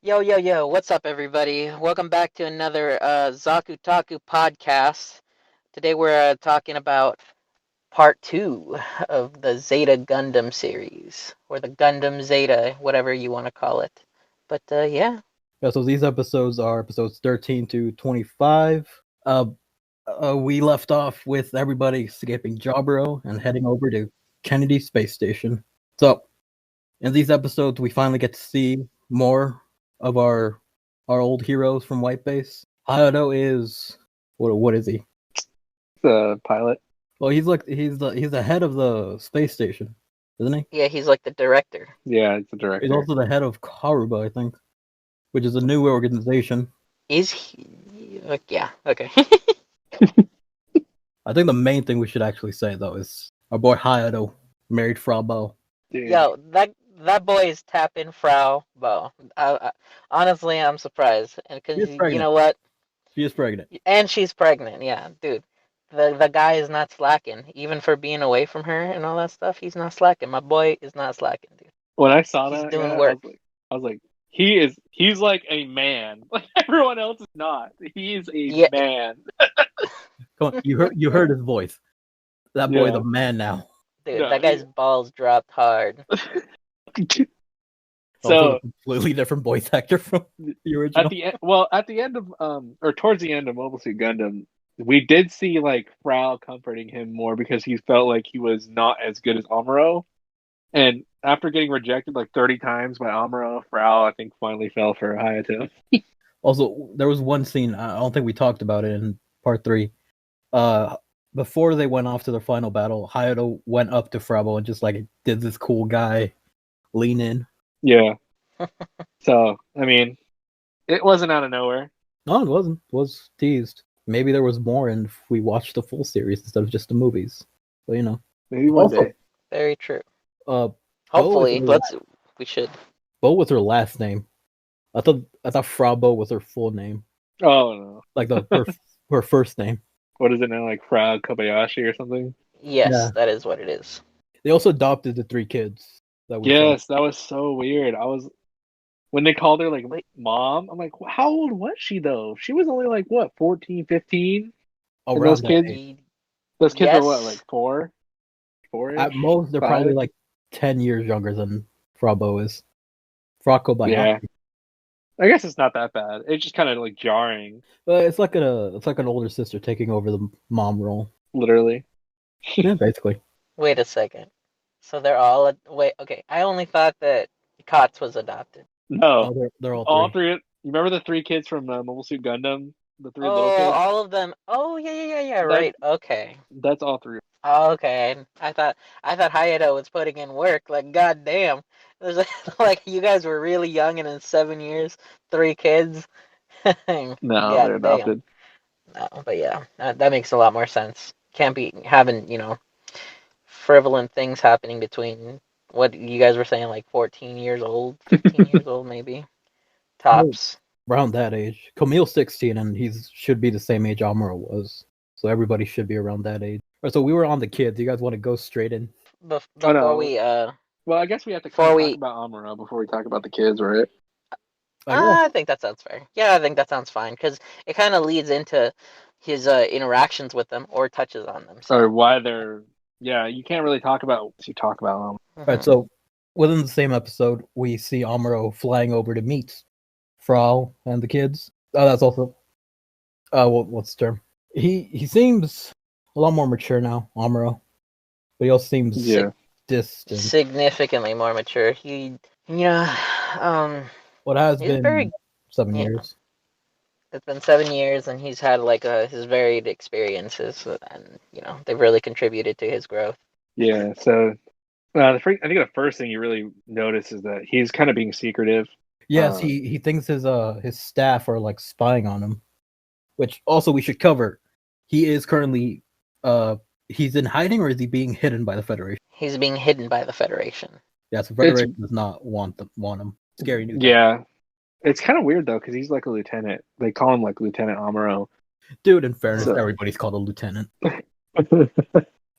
Yo, yo, yo, what's up, everybody? Welcome back to another Zaku Talku Podcast. Today we're talking about part 2 of the Zeta Gundam series, or the Gundam Zeta, whatever you want to call it. But, yeah. Yeah, so these episodes are episodes 13 to 25. We left off with everybody escaping Jaburo and heading over to Kennedy Space Station. So, in these episodes, we finally get to see more of our old heroes from White Base. Hayato is what is he? The pilot. Well, he's the head of the space station, isn't he? Yeah, he's like the director. Yeah, it's the director. He's also the head of Karuba, I think, which is a new organization. Is he? Yeah, okay. I think the main thing we should actually say, though, is our boy Hayato married Frau Bo. Dude. Yo, that boy is tapping Frau Bo. Honestly, I'm surprised. Because, you know what? She is pregnant. And she's pregnant, yeah, dude. The guy is not slacking, even for being away from her and all that stuff. He's not slacking. My boy is not slacking, dude. When I saw He's that, doing work. I was like, he's like a man. Like everyone else is not. He's a man. Come on, you heard his voice. That boy, the man now. Dude, that guy's balls dropped hard. Also a completely different voice actor from the original. At the end of or towards the end of Mobile Suit Gundam, we did see like Frau comforting him more because he felt like he was not as good as Amuro. And after getting rejected like 30 times by Amuro, Frau I think finally fell for Hayato. Also, there was one scene, I don't think we talked about it in part 3. Before they went off to their final battle, Hayato went up to Frau Bo and just like did this cool guy lean in. Yeah. So, I mean, it wasn't out of nowhere. No, it wasn't. It was teased. Maybe there was more and if we watched the full series instead of just the movies. But you know. Maybe one day. Very true. Hopefully, we should. Bo with her last name. I thought Frau Bo was her full name. Oh no. Like her first name. What is it now, like Frau Kobayashi or something? Yes, yeah. That is what it is. They also adopted the 3 kids. That was so weird. When they called her like mom, I'm like, how old was she though? She was only like what, 14, 15? Oh, those kids were what, like 4? 4-ish? At most, they're 5? Probably like 10 years younger than Frau Bo is. Frau Kobayashi. Yeah. I guess it's not that bad. It's just kind of like jarring. It's like an older sister taking over the mom role. Literally. Yeah, basically. Wait a second. So they're all okay. I only thought that Kotz was adopted. No, they're all 3. You remember the 3 kids from Mobile Suit Gundam? The 3 little kids. All of them. Oh yeah. Right. Okay. That's all 3. Oh, okay. I thought Hayato was putting in work. Like, goddamn, it was like you guys were really young, and in 7 years, 3 kids. No, they're adopted. No, but yeah, that makes a lot more sense. Can't be having frivolous things happening between what you guys were saying, like 14 years old, 15 years old, maybe tops. Around that age. Camille's 16, and he should be the same age Amuro was. So everybody should be around that age. Right, so we were on the kids. You guys want to go straight in? Before we well, I guess we have to talk about Amuro before we talk about the kids, right? I think that sounds fair. Yeah, I think that sounds fine because it kind of leads into his interactions with them or touches on them. So. Or why they're you can't really talk about what you talk about them. Mm-hmm. Right, so within the same episode, we see Amuro flying over to meet Frau and the kids. Oh, that's also what's the term? He seems a lot more mature now, Amuro, but he also seems distant. Significantly more mature. What has been 7 years? It's been 7 years, and he's had his varied experiences, and they've really contributed to his growth. Yeah. So, I think the first thing you really notice is that he's kind of being secretive. Yes, he thinks his staff are like spying on him, which also we should cover. He is currently he's in hiding, or is he being hidden by the Federation? He's being hidden by the Federation. Yeah, so the Federation does not want him. Scary news. Yeah. It's kind of weird though, because he's like a lieutenant. They call him like Lieutenant Amuro. Dude, in fairness, everybody's called a lieutenant.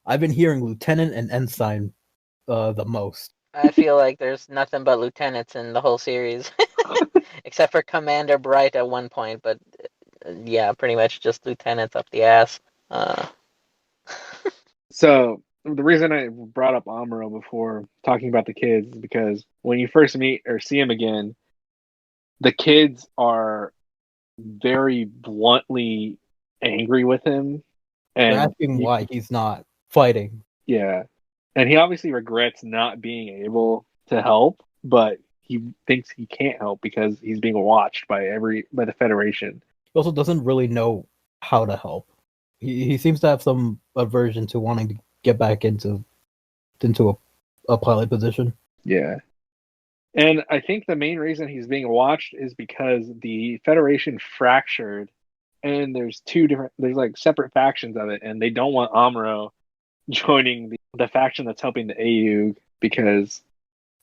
I've been hearing lieutenant and ensign the most. I feel like there's nothing but lieutenants in the whole series. Except for Commander Bright at one point, but yeah, pretty much just lieutenants up the ass. So the reason I brought up Amuro before talking about the kids is because when you first meet or see him again, the kids are very bluntly angry with him, They're and asking why he's not fighting. yeah, and he obviously regrets not being able to help, but he thinks he can't help because he's being watched by the Federation. He also doesn't really know how to help. He seems to have some aversion to wanting to get back into a pilot position. Yeah. And I think the main reason he's being watched is because the Federation fractured, and there's like separate factions of it, and they don't want Amuro joining the faction that's helping the AU because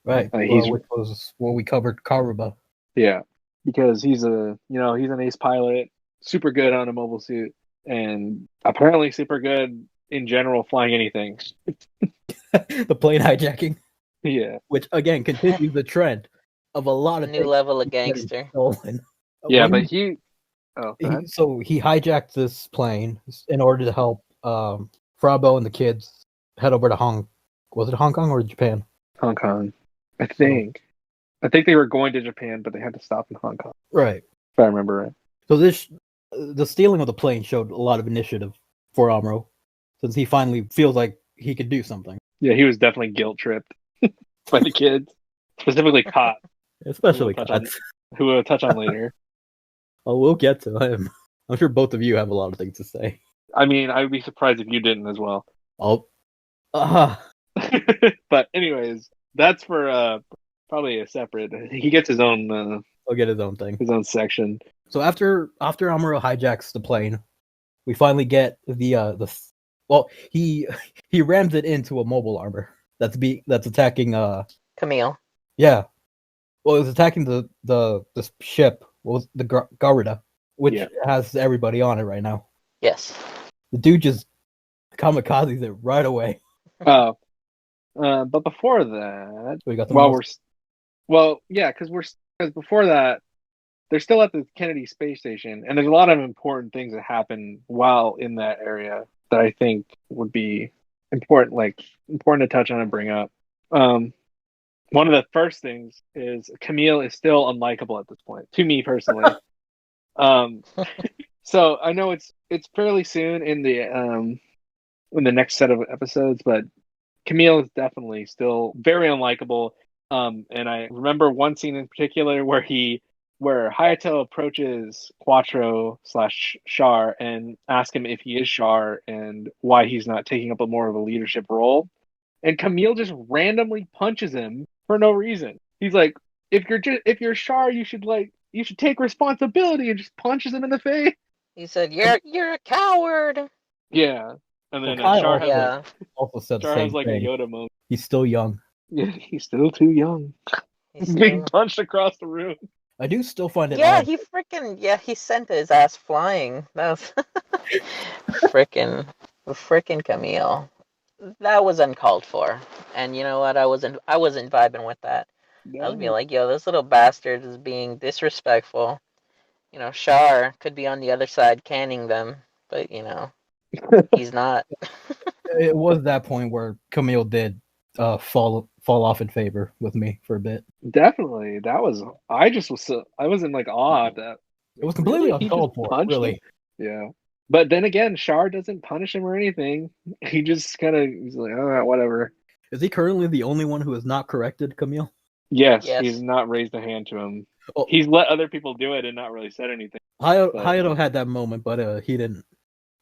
Right. Which was what we covered, Karuba. Yeah, because he's an ace pilot, super good on a mobile suit, and apparently super good in general flying anything. The plane hijacking. Yeah. Which again continues the trend of a lot of new level of gangster. Stolen. Yeah, but he hijacked this plane in order to help Frabo and the kids head over to Hong Kong or Japan? Hong Kong, I think. I think they were going to Japan, but they had to stop in Hong Kong. Right. If I remember right. So the stealing of the plane showed a lot of initiative for Amuro, since he finally feels like he could do something. Yeah, he was definitely guilt tripped by the kids, specifically Cot. Especially Cot, who we'll touch on later. Oh, we'll get to him. I'm sure both of you have a lot of things to say. I mean, I would be surprised if you didn't as well. But anyways, that's for probably a separate. He gets his own. He'll get his own thing, his own section. So after Amuro hijacks the plane, we finally get he rams it into a mobile armor that's attacking Camille. Yeah. Well, it was attacking the ship. What was the Garuda, which has everybody on it right now. Yes. The dude just kamikazes it right away. Oh. But before that, we got because before that, they're still at the Kennedy space station, and there's a lot of important things that happen while in that area that I think would be important to touch on and bring up. One of the first things is Camille is still unlikable at this point, to me personally. So I know it's fairly soon in the next set of episodes, but Camille is definitely still very unlikable. And I remember one scene in particular where Hayato approaches Quattro / Char and asks him if he is Char and why he's not taking up more of a leadership role. And Camille just randomly punches him for no reason. He's like, if you're Char, you should take responsibility, and just punches him in the face. He said, "You're a coward." Yeah. And then Char also said the same thing. A Yoda moment. He's still young. Yeah, he's still too young. He's being punched across the room. I do still find it. Yeah, he sent his ass flying. That was freaking Camille. That was uncalled for. And you know what? I wasn't vibing with that. No. I was being like, yo, this little bastard is being disrespectful. You know, Char could be on the other side canning them, but you know, he's not. It was that point where Camille did fall off in favor with me for a bit. Definitely, I was in like awe that it was completely uncalled for. Really, yeah. But then again, Char doesn't punish him or anything. He just he's like, all right, whatever. Is he currently the only one who has not corrected Camille? Yes. He's not raised a hand to him. Oh. He's let other people do it and not really said anything. Hayato had that moment, but he didn't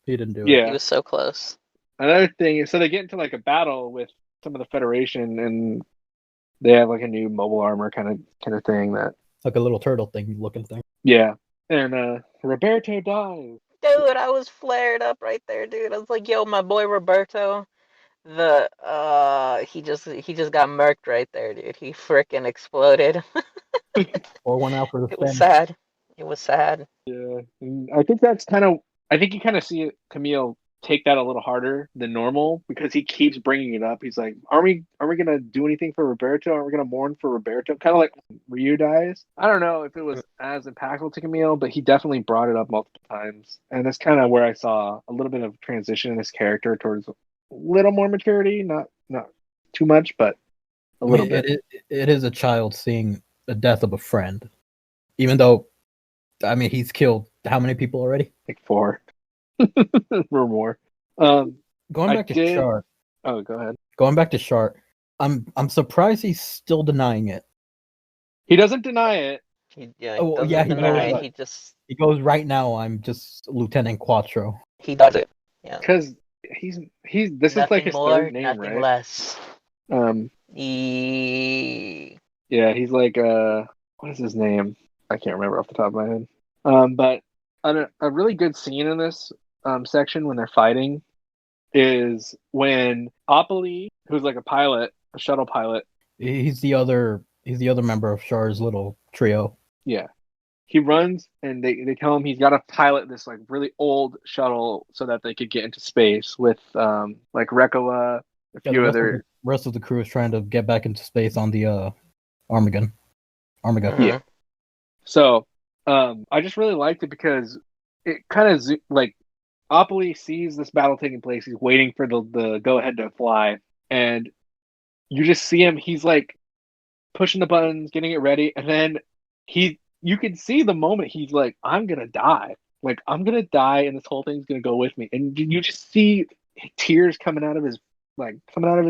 do it. Yeah, he was so close. Another thing, so they get into like a battle with some of the Federation, and they have like a new mobile armor kind of thing that like a little turtle thing looking thing. Yeah, and Roberto dies. Dude, I was flared up right there, dude. I was like, yo, my boy Roberto, he just got murked right there, dude. He freaking exploded. Or went out for the It was sad. It was sad. Yeah, and I think you kind of see Camille take that a little harder than normal because he keeps bringing it up. He's like, "Are we gonna do anything for Roberto? Are we gonna mourn for Roberto?" Kind of like when Ryu dies. I don't know if it was as impactful to Camille, but he definitely brought it up multiple times, and that's kind of where I saw a little bit of transition in his character towards a little more maturity. Not too much, but a I little mean, bit. it is a child seeing the death of a friend, even though, I mean, he's killed how many people already? Like 4 or more. Going I back to did. Char, Oh, go ahead. going back to Char, I'm surprised he's still denying it. He doesn't deny it. He Oh yeah, doesn't he deny goes. it. He goes right now. I'm just Lieutenant Quattro. He does it. Yeah. Because he's this is like Nothing his more, third name, nothing right? less. Um, E... yeah, he's like what is his name? I can't remember off the top of my head. But a really good scene in this section when they're fighting is when Opoly, who's like a pilot, a shuttle pilot. He's the other. He's the other member of Char's little trio. Yeah, he runs and they tell him he's got to pilot this like really old shuttle so that they could get into space with like Rekoa, a Yeah, the few other. rest of the crew is trying to get back into space on the Armageddon. Yeah. So I just really liked it because it kind of like Opoly sees this battle taking place. He's waiting for the go ahead to fly, and you just see him. He's like pushing the buttons, getting it ready, and then you can see the moment he's like, "I'm gonna die. Like I'm gonna die, and this whole thing's gonna go with me." And you just see tears coming out of his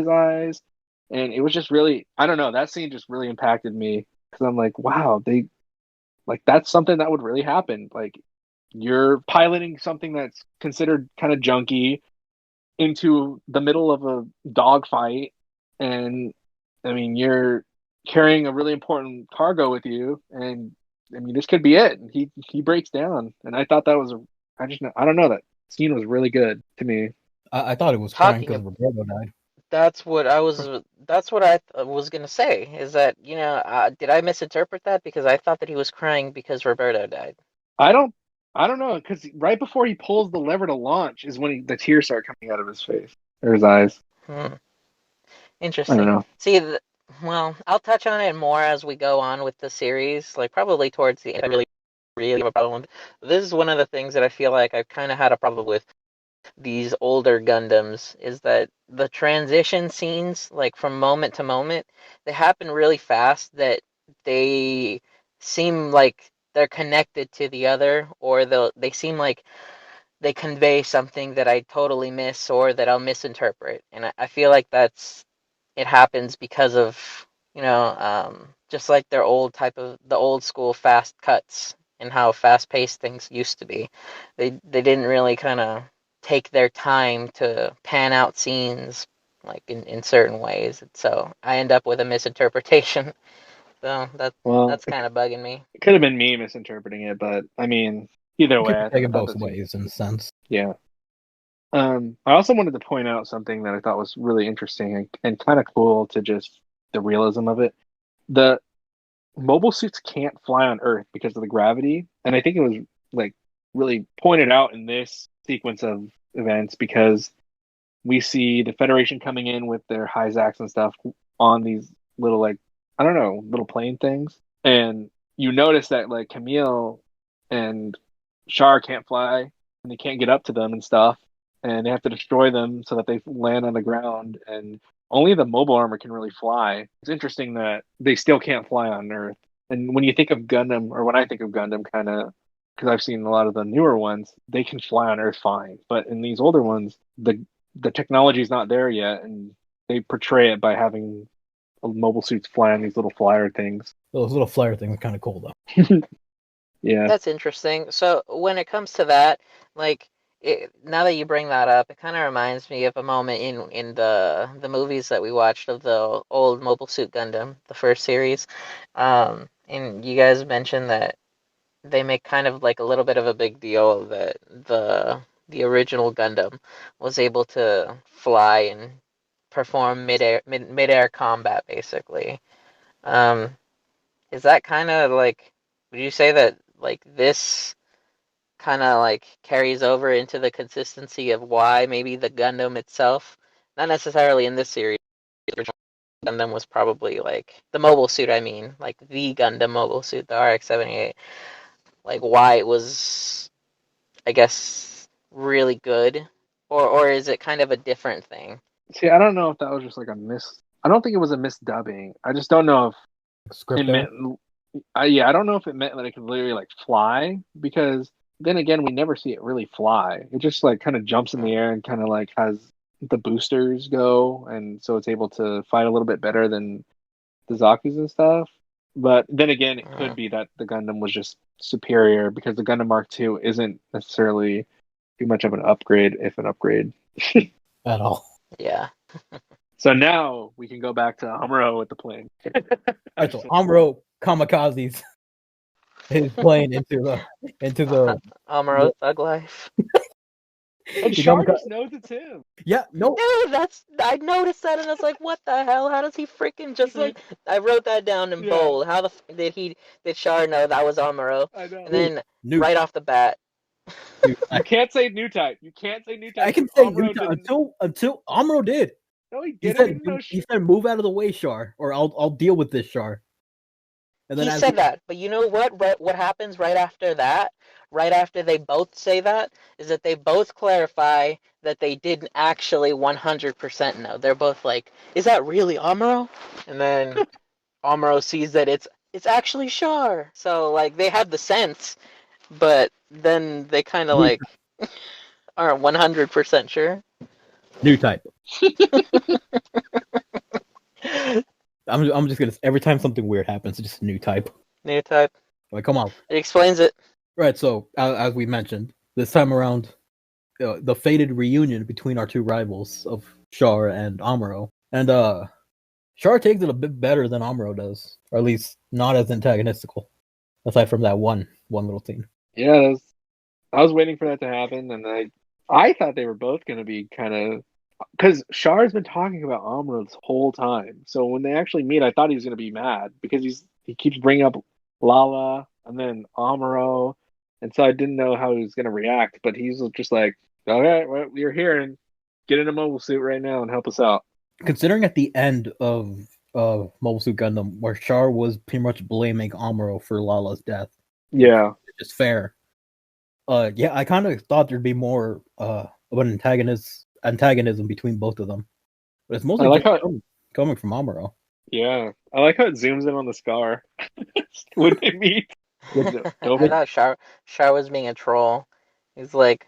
eyes, and it was just really, I don't know, that scene just really impacted me because I'm like, wow, they like that's something that would really happen. Like you're piloting something that's considered kind of junky into the middle of a dogfight, and I mean you're carrying a really important cargo with you, and I mean this could be it. And he breaks down, and I thought that was I don't know, that scene was really good to me. I thought it was crying Talking because of, Roberto died. that's what I was. That's what I was gonna say. Is that did I misinterpret that? Because I thought that he was crying because Roberto died. I don't I don't know because right before he pulls the lever to launch is when the tears start coming out of his face or his eyes. Hmm. I don't Interesting. know. See, well, I'll touch on it more as we go on with the series. Like probably towards the end, I really have a problem. This is one of the things that I feel like I've kind of had a problem with these older Gundams is that the transition scenes, like from moment to moment, they happen really fast that they seem like they're connected to the other, or they seem like they convey something that I totally miss or that I'll misinterpret. And I feel like it happens because of just like their the old school fast cuts and how fast paced things used to be. They didn't really kind of take their time to pan out scenes like in certain ways. So I end up with a misinterpretation. So Well, that's kind of bugging me. it could have been me misinterpreting it, but I mean, either You way, could I take I it thought both that scene. ways in a sense. Yeah. I also wanted to point out something that I thought was really interesting and kind of cool to just the realism of it. The mobile suits can't fly on Earth because of the gravity, and I think it was like really pointed out in this sequence of events because we see the Federation coming in with their Hyzacs and stuff on these little like I don't know little plane things, and you notice that like Camille and Char can't fly and they can't get up to them and stuff, and they have to destroy them so that they land on the ground, and only the mobile armor can really fly. It's interesting that they still can't fly on Earth. And when you think of Gundam, or when I think of Gundam, kind of because I've seen a lot of the newer ones, they can fly on Earth fine. But in these older ones, the technology is not there yet, and they portray it by having mobile suits fly on these little flyer things. Those little flare things are kind of cool though. Yeah. That's interesting. So when it comes to that, like now that you bring that up, it kind of reminds me of a moment in the movies that we watched of the old Mobile Suit Gundam, the first series. And you guys mentioned that they make kind of like a little bit of a big deal that the original Gundam was able to fly and perform midair combat basically. Um, is that kind of like, would you say that like this kind of like carries over into the consistency of why maybe the Gundam itself, not necessarily in this series, the original Gundam was probably like the mobile suit. I mean, like the Gundam mobile suit, the RX-78. Like why it was, I guess, really good, or is it kind of a different thing? See, I don't know if that was just like a miss. I don't think it was a misdubbing. I just don't know if it Script meant. error. Yeah, I don't know if it meant that it could literally like fly, because then again, we never see it really fly. It just like kind of jumps in the air and kind of like has the boosters go, and so it's able to fight a little bit better than the Zaku's and stuff. But then again, it could be that the Gundam was just superior, because the Gundam Mark II isn't necessarily too much of an upgrade, if an upgrade. At all. Yeah. So now we can go back to Amuro with the plane. Alright, so Amuro kamikazes his plane into the Amuro Thug Life. And he Char kamika- just knows it's him. Yeah, no. Dude, I noticed that and I was like, what the hell? How does he freaking just? Like, I wrote that down in yeah. bold. How the did Char know that was Amuro? I know. And then New right off the bat, New You can't say new type. You can't say new type. I can say Amuro new type didn't. until Amuro did. No, he He didn't. said He didn't know he shit. said move out of the way, Char, or I'll deal with this, Char. And then he as said that. But you know what? What happens right after that? Right after they both say that, is that they both clarify that they didn't actually 100% know. They're both like, "Is that really Amuro?" And then Amuro sees that it's actually Char. So like they have the sense, but then they kind of new, like aren't 100% sure. new type. I'm just gonna every time something weird happens, it's just a new type. New type. Like, come on. It explains it. Right. So as we mentioned, this time around, the fated reunion between our two rivals of Char and Amuro, and Char takes it a bit better than Amuro does, or at least not as antagonistical, aside from that one little scene. Yeah, I was waiting for that to happen, and I thought they were both going to be kind of, because Char's been talking about Amuro this whole time. So when they actually meet, I thought he was going to be mad, because he keeps bringing up Lala and then Amuro, and so I didn't know how he was going to react. But he's just like, "Okay, well, you're here, and get in a mobile suit right now and help us out." Considering at the end of Mobile Suit Gundam, where Char was pretty much blaming Amuro for Lala's death, Yeah, which is fair. Yeah, I kind of thought there'd be more of an antagonism between both of them, but it's mostly I like just how. coming from Amuro. Yeah, I like how it zooms in on the scar when they meet. I thought Char was being a troll. He's like,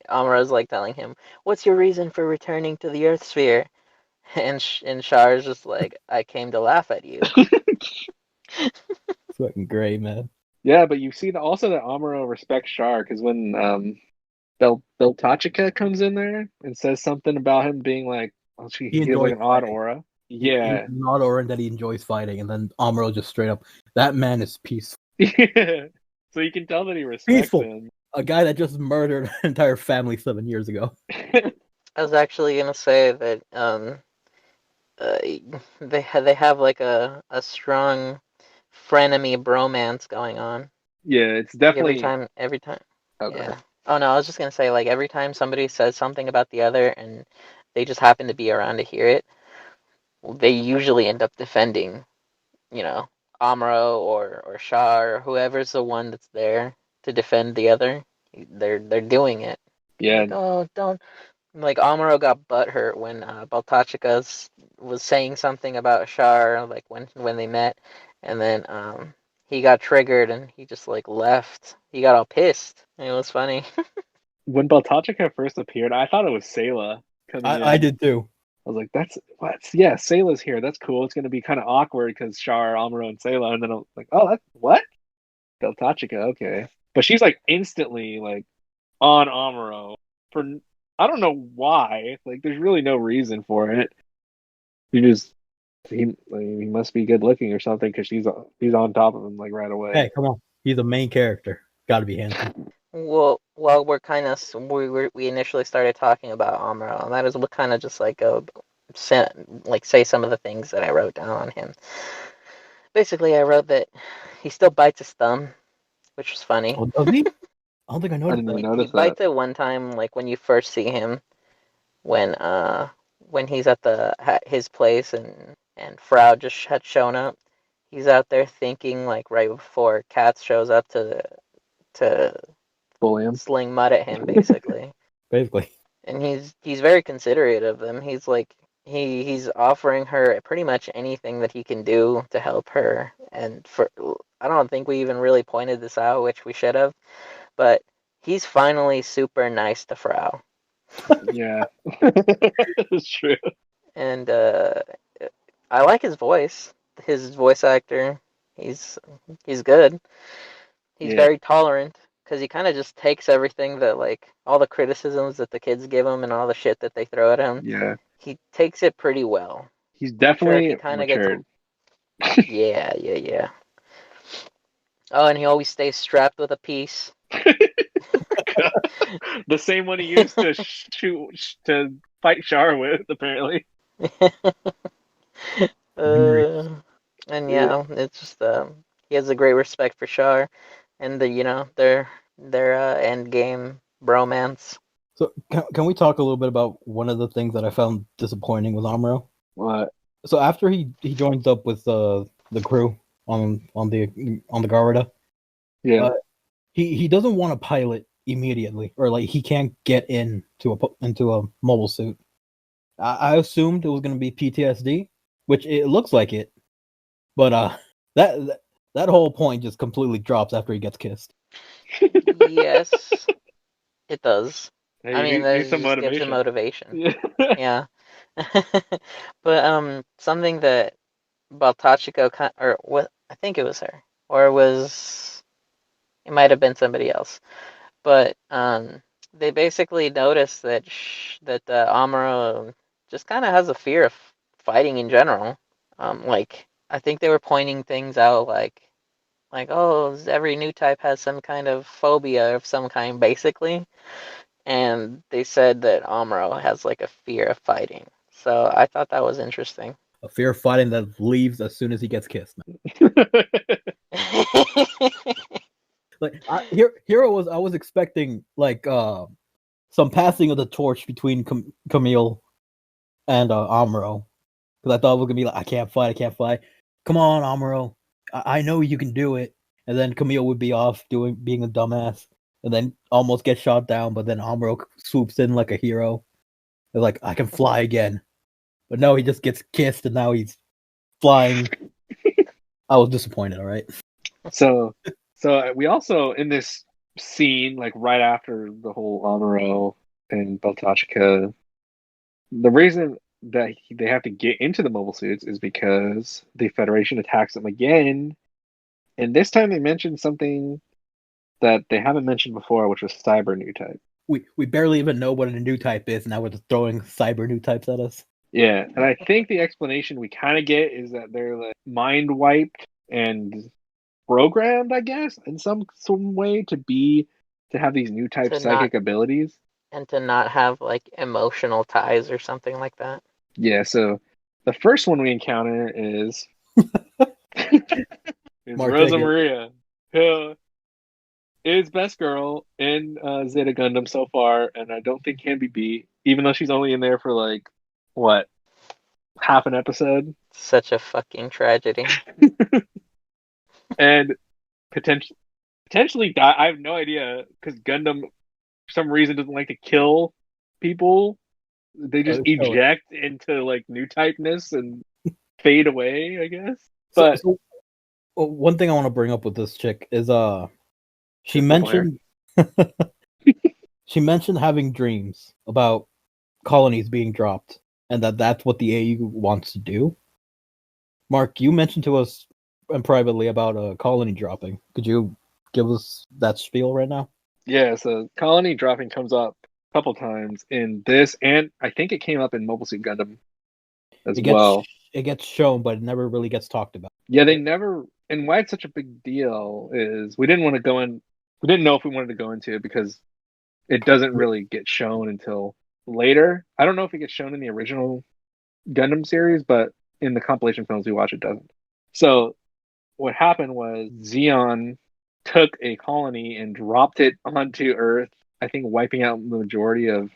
Amuro's like telling him, "What's your reason for returning to the Earth sphere?" And Char's just like, "I came to laugh at you." It's fucking great, man. Yeah, but you see also that Amuro respects Char, because when Beltachika comes in there and says something about him being like, oh, he has like enjoys an odd fighting. aura. He's Yeah. not aura that he enjoys fighting, and then Amuro just straight up, that man is peaceful. Yeah. So you can tell that he respects Peaceful. him. A guy that just murdered an entire family 7 years ago. I was actually gonna say that they have like a strong frenemy bromance going on. Yeah, it's Like definitely. every time. Oh, Yeah. Oh no, I was just gonna say like every time somebody says something about the other and they just happen to be around to hear it, they usually end up defending, you know, Amuro or Char or whoever's the one that's there to defend the other. They're doing it. Yeah. Like, oh, don't. Like Amuro got butthurt when Baltachika was saying something about Char, like when they met, and then he got triggered and he just like left. He got all pissed. And it was funny. When Beltachika first appeared, I thought it was Sayla coming in. I did too. I was like, that's what? Yeah, Sayla's here. That's cool. It's going to be kind of awkward because Char, Amuro, and Sayla. And then I'm like, oh, that's what? Beltachika, okay. But she's like instantly like on Amuro for I don't know why. Like, there's really no reason for it. He must be good looking or something, because he's on top of him like right away. Hey, come on. He's a main character. Gotta be handsome. Well, we initially started talking about Amuro, and that is what kind of just like say some of the things that I wrote down on him. Basically, I wrote that he still bites his thumb, which was funny. Oh, does he? I don't think I I noticed didn't even that. notice You that. liked it one time, like when you first see him, when he's at his place and Frau just had shown up. He's out there thinking like right before Katz shows up to Bully him. sling mud at him basically. Basically, And he's very considerate of them. He's like he's offering her pretty much anything that he can do to help her. And for I don't think we even really pointed this out, which we should have, but he's finally super nice to Frau. Yeah, it's true. And I like his voice. His voice actor, he's he's good. He's Yeah, very tolerant because he kind of just takes everything that like all the criticisms that the kids give him and all the shit that they throw at him. yeah. He takes it pretty well. He's Sure, definitely he kind of gets matured. yeah. Oh, and he always stays strapped with a piece. The same one he used to to fight Char with, apparently. uh, and yeah, it's just he has a great respect for Char, and their end game bromance. so can we talk a little bit about one of the things that I found disappointing with Amuro? What? So after he joins up with the crew on the Garda, Yeah, he doesn't want to pilot immediately, or like he can't get into a mobile suit. I assumed it was going to be PTSD, which it looks like it, but that that whole point just completely drops after he gets kissed. Yes, it does. hey, I mean, you that need some just gives him motivation. motivation. Yeah, Yeah. But something that Baltachiko or what I think it was her, or it might have been somebody else, but they basically noticed that Amuro just kind of has a fear of fighting in general. Like I think they were pointing things out like oh every new type has some kind of phobia of some kind basically, and they said that Amuro has like a fear of fighting. So I thought that was interesting. A fear of fighting that leaves as soon as he gets kissed. Like I was expecting like some passing of the torch between Camille and Amuro, because I thought it was gonna be like I can't fight. Come on, Amuro, I know you can do it. And then Camille would be off being a dumbass, and then almost get shot down. But then Amuro swoops in like a hero. They're like, I can fly again. But no, he just gets kissed, and now he's flying. I was disappointed. All right. so, we also in this scene, like right after the whole Amuro and Beltachika, the reason that they have to get into the mobile suits is because the Federation attacks them again, and this time they mentioned something that they haven't mentioned before, which was cyber new type. We barely even know what a new type is. Now we're just throwing cyber new types at us. Yeah, and I think the explanation we kind of get is that they're like mind wiped and programmed, I guess, in some way to have these new type to not psychic abilities. and to not have like emotional ties or something like that. Yeah, so the first one we encounter is Mark, take Rosa it. Maria, who is best girl in Zeta Gundam so far, and I don't think can be beat, even though she's only in there for like what, half an episode, Such a fucking tragedy. and potentially die. I have no idea because Gundam for some reason doesn't like to kill people. They just eject into like new typeness and fade away, I guess. But One thing I want to bring up with this chick is she Pistol Player. mentioned she mentioned having dreams about colonies being dropped, and that's what the AU wants to do. Mark, you mentioned to us privately about a colony dropping. Could you give us that spiel right now? Yeah, so colony dropping comes up a couple times in this, and I think it came up in Mobile Suit Gundam as well. It gets shown, but it never really gets talked about. Yeah, they never. And why it's such a big deal is we didn't want to go in. We didn't know if we wanted to go into it because it doesn't really get shown until later. I don't know if it gets shown in the original Gundam series, but in the compilation films we watch, it doesn't. So what happened was Zeon took a colony and dropped it onto Earth, I think wiping out the majority of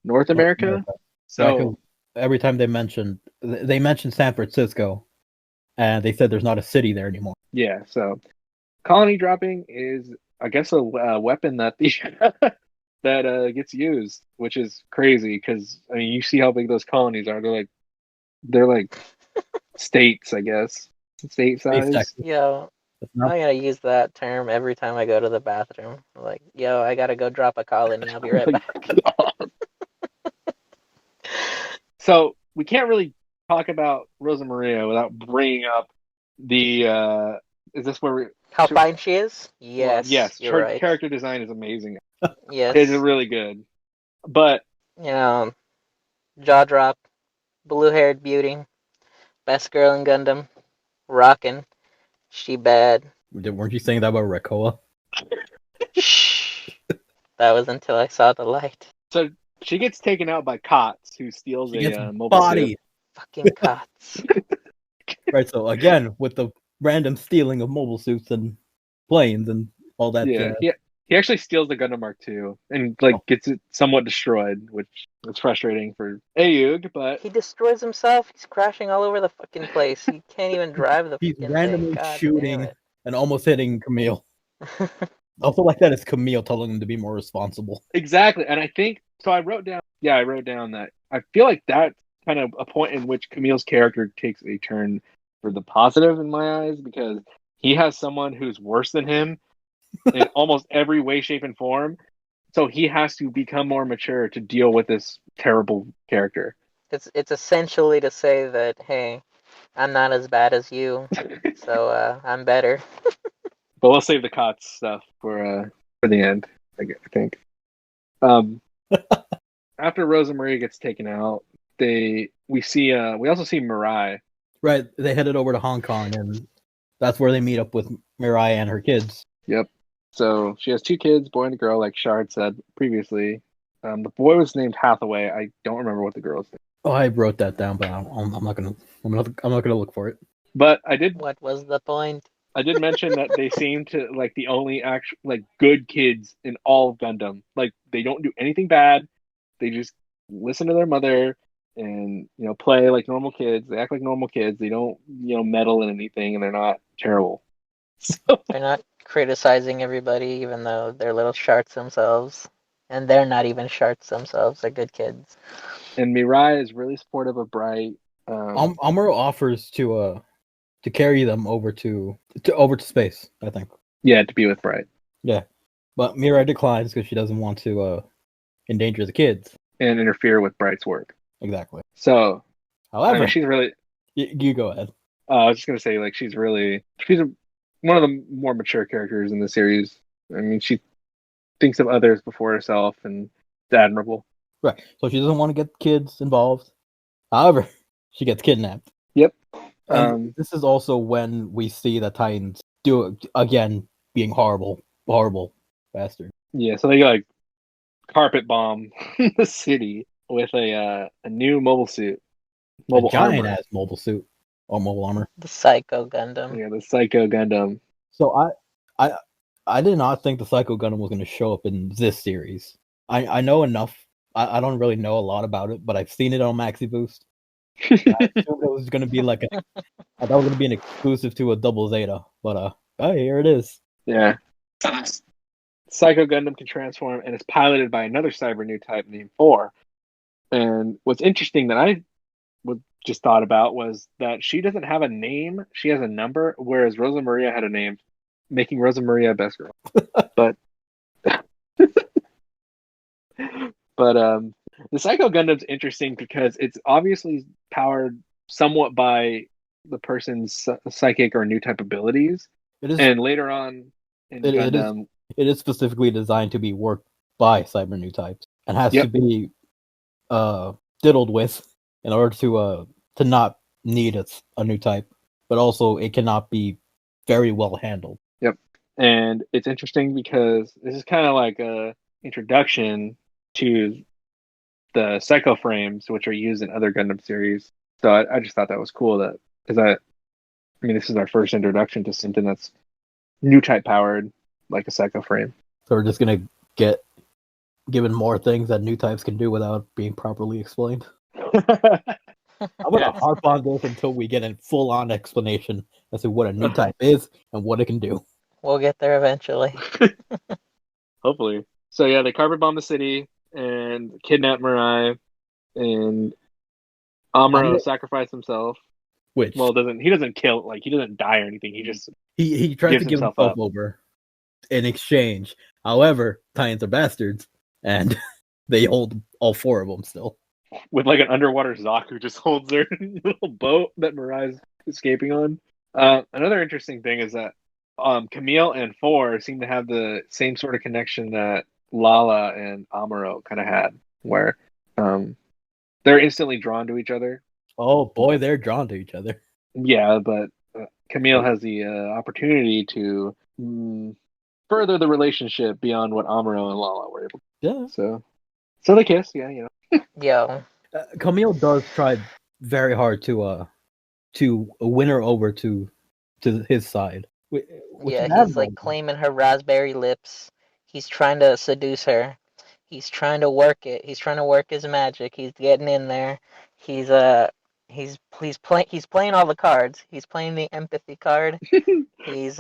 North America. So every time they mentioned San Francisco, and they said there's not a city there anymore. Yeah, so colony dropping is, I guess, a weapon that that gets used, which is crazy because I mean you see how big those colonies are. They're like states, I guess, state size. Yo, I gotta use that term every time I go to the bathroom. Like, yo, I gotta go drop a colony. I'll be right back. So we can't really talk about Rosa Maria without bringing up the. Is this where we? How fine she is? Yes. Well, yes, you're her right. character design is amazing. Yes. It's really good, but jaw drop, blue-haired beauty, best girl in Gundam, rockin'. She bad. Weren't you saying that about Rekoa? Shh. That was until I saw the light. So she gets taken out by Kotz, who steals a mobile body. suit. Fucking Kotz. Right, so again, with the random stealing of mobile suits and planes and all that. Yeah, he actually steals the Gundam Mark II and gets it somewhat destroyed, which is frustrating for Ayug, but he destroys himself. He's crashing all over the fucking place. He can't even drive the He's fucking randomly thing. shooting and almost hitting Camille. Also like that is Camille telling him to be more responsible. Exactly, and I think so. I wrote down that I feel like that's kind of a point in which Camille's character takes a turn for the positive in my eyes, because he has someone who's worse than him in almost every way, shape, and form. So he has to become more mature to deal with this terrible character. It's essentially to say that, hey, I'm not as bad as you, so I'm better. But we'll save the Kotz stuff for the end, I think. After Rosa Maria gets taken out, we also see Mirai. Right, they headed over to Hong Kong, and that's where they meet up with Mirai and her kids. Yep. So she has two kids, boy and a girl, like Shard said previously. The boy was named Hathaway. I don't remember what the girl's name. Oh, I wrote that down, but I'm not gonna look for it. But I did. What was the point? I did mention that they seem to like the only actual good kids in all of Gundam. Like they don't do anything bad. They just listen to their mother and play like normal kids. They act like normal kids. They don't meddle in anything, and they're not terrible. So, they're not criticizing everybody, even though they're little sharks themselves, and they're not even sharks themselves. They're good kids. And Mirai is really supportive of Bright. Amuro offers to carry them over to space, I think. Yeah, to be with Bright. Yeah, but Mirai declines because she doesn't want to endanger the kids and interfere with Bright's work. Exactly. So, however, she's really. You go ahead. I was just gonna say, she's one of the more mature characters in the series. I mean, she thinks of others before herself, and it's admirable. Right. So she doesn't want to get kids involved. However, she gets kidnapped. Yep. And this is also when we see the Titans do it again, being horrible bastards. Yeah. So they carpet bomb the city with a new mobile suit, a giant ass mobile suit or mobile armor. The Psycho Gundam. Yeah, the Psycho Gundam. So I did not think the Psycho Gundam was going to show up in this series. I know enough. I don't really know a lot about it, but I've seen it on Maxi Boost. I assumed it was going to be I thought it was going to be an exclusive to a Double Zeta, but here it is. Yeah. Psycho Gundam can transform and is piloted by another cyber new type named 4. And what's interesting that I just thought about was that she doesn't have a name; she has a number, whereas Rosa Maria had a name, making Rosa Maria best girl. But the Psycho Gundam's interesting because it's obviously powered somewhat by the person's psychic or new type abilities. It is, and later on in Gundam, it is specifically designed to be worked by cyber new types and has to be diddled with in order to not need a new type, but also it cannot be very well handled. Yep. And it's interesting because this is kind of like a introduction to the Psycho frames, which are used in other Gundam series. So I just thought that was cool this is our first introduction to something that's new type powered. like a Psycho frame. So we're just gonna get given more things that new types can do without being properly explained. I'm gonna harp on this until we get a full-on explanation as to what a new type is and what it can do. We'll get there eventually. Hopefully. So yeah, they carpet bomb the city and kidnap Mirai, and Amuro sacrificed himself. Which he doesn't kill, like he doesn't die or anything. He just he tries to give himself over in exchange. However, Titans are bastards, and they hold all four of them still. With like an underwater Zaku just holds their little boat that Mirai's escaping on. Another interesting thing is that Camille and Four seem to have the same sort of connection that Lala and Amuro kind of had, where they're instantly drawn to each other. Oh boy, they're drawn to each other. Yeah, but Camille has the opportunity to further the relationship beyond what Amuro and Lala were able to. Yeah. So they kiss, yeah, you know. Yo. Camille does try very hard to win her over to his side. Yeah, he's like claiming her raspberry lips. He's trying to seduce her. He's trying to work it. He's trying to work his magic. He's getting in there. He's playing all the cards. He's playing the empathy card. He's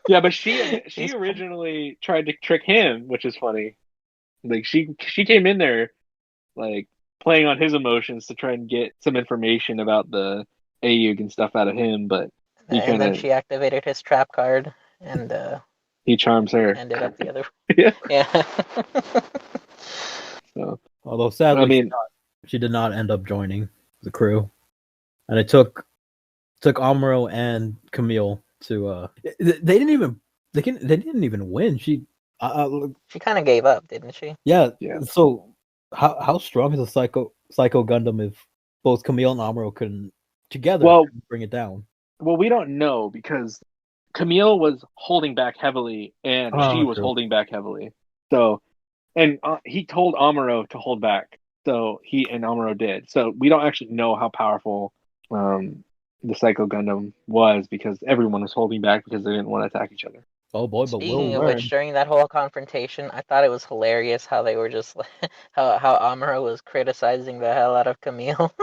Yeah, but she originally tried to trick him, which is funny. Like she came in there like playing on his emotions to try and get some information about the Ayug and stuff out of him, but then she activated his trap card, and he charms her. Ended up the other. Yeah. So, although sadly, she did not end up joining the crew, and it took Amuro and Camille to. They didn't even win. She kind of gave up, didn't she? Yeah. So how strong is a Psycho Gundam if both Camille and Amuro can together bring it down? Well, we don't know because Camille was holding back heavily and she was holding back heavily. So, and he told Amuro to hold back. So he and Amuro did. So we don't actually know how powerful the Psycho Gundam was because everyone was holding back because they didn't want to attack each other. Oh boy, but speaking of which, during that whole confrontation, I thought it was hilarious how they were just how Amuro was criticizing the hell out of Camille.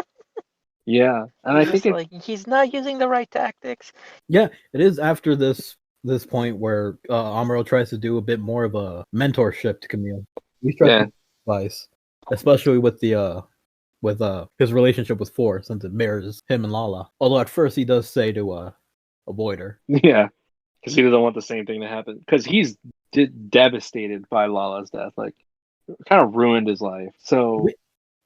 Yeah, and I think like he's not using the right tactics. Yeah, it is after this point where Amuro tries to do a bit more of a mentorship to Camille. He tries to advice, especially with the his relationship with Four, since it mirrors him and Lala. Although at first he does say to avoid her. Yeah, because he doesn't want the same thing to happen. Because he's devastated by Lala's death. Like, kind of ruined his life. So.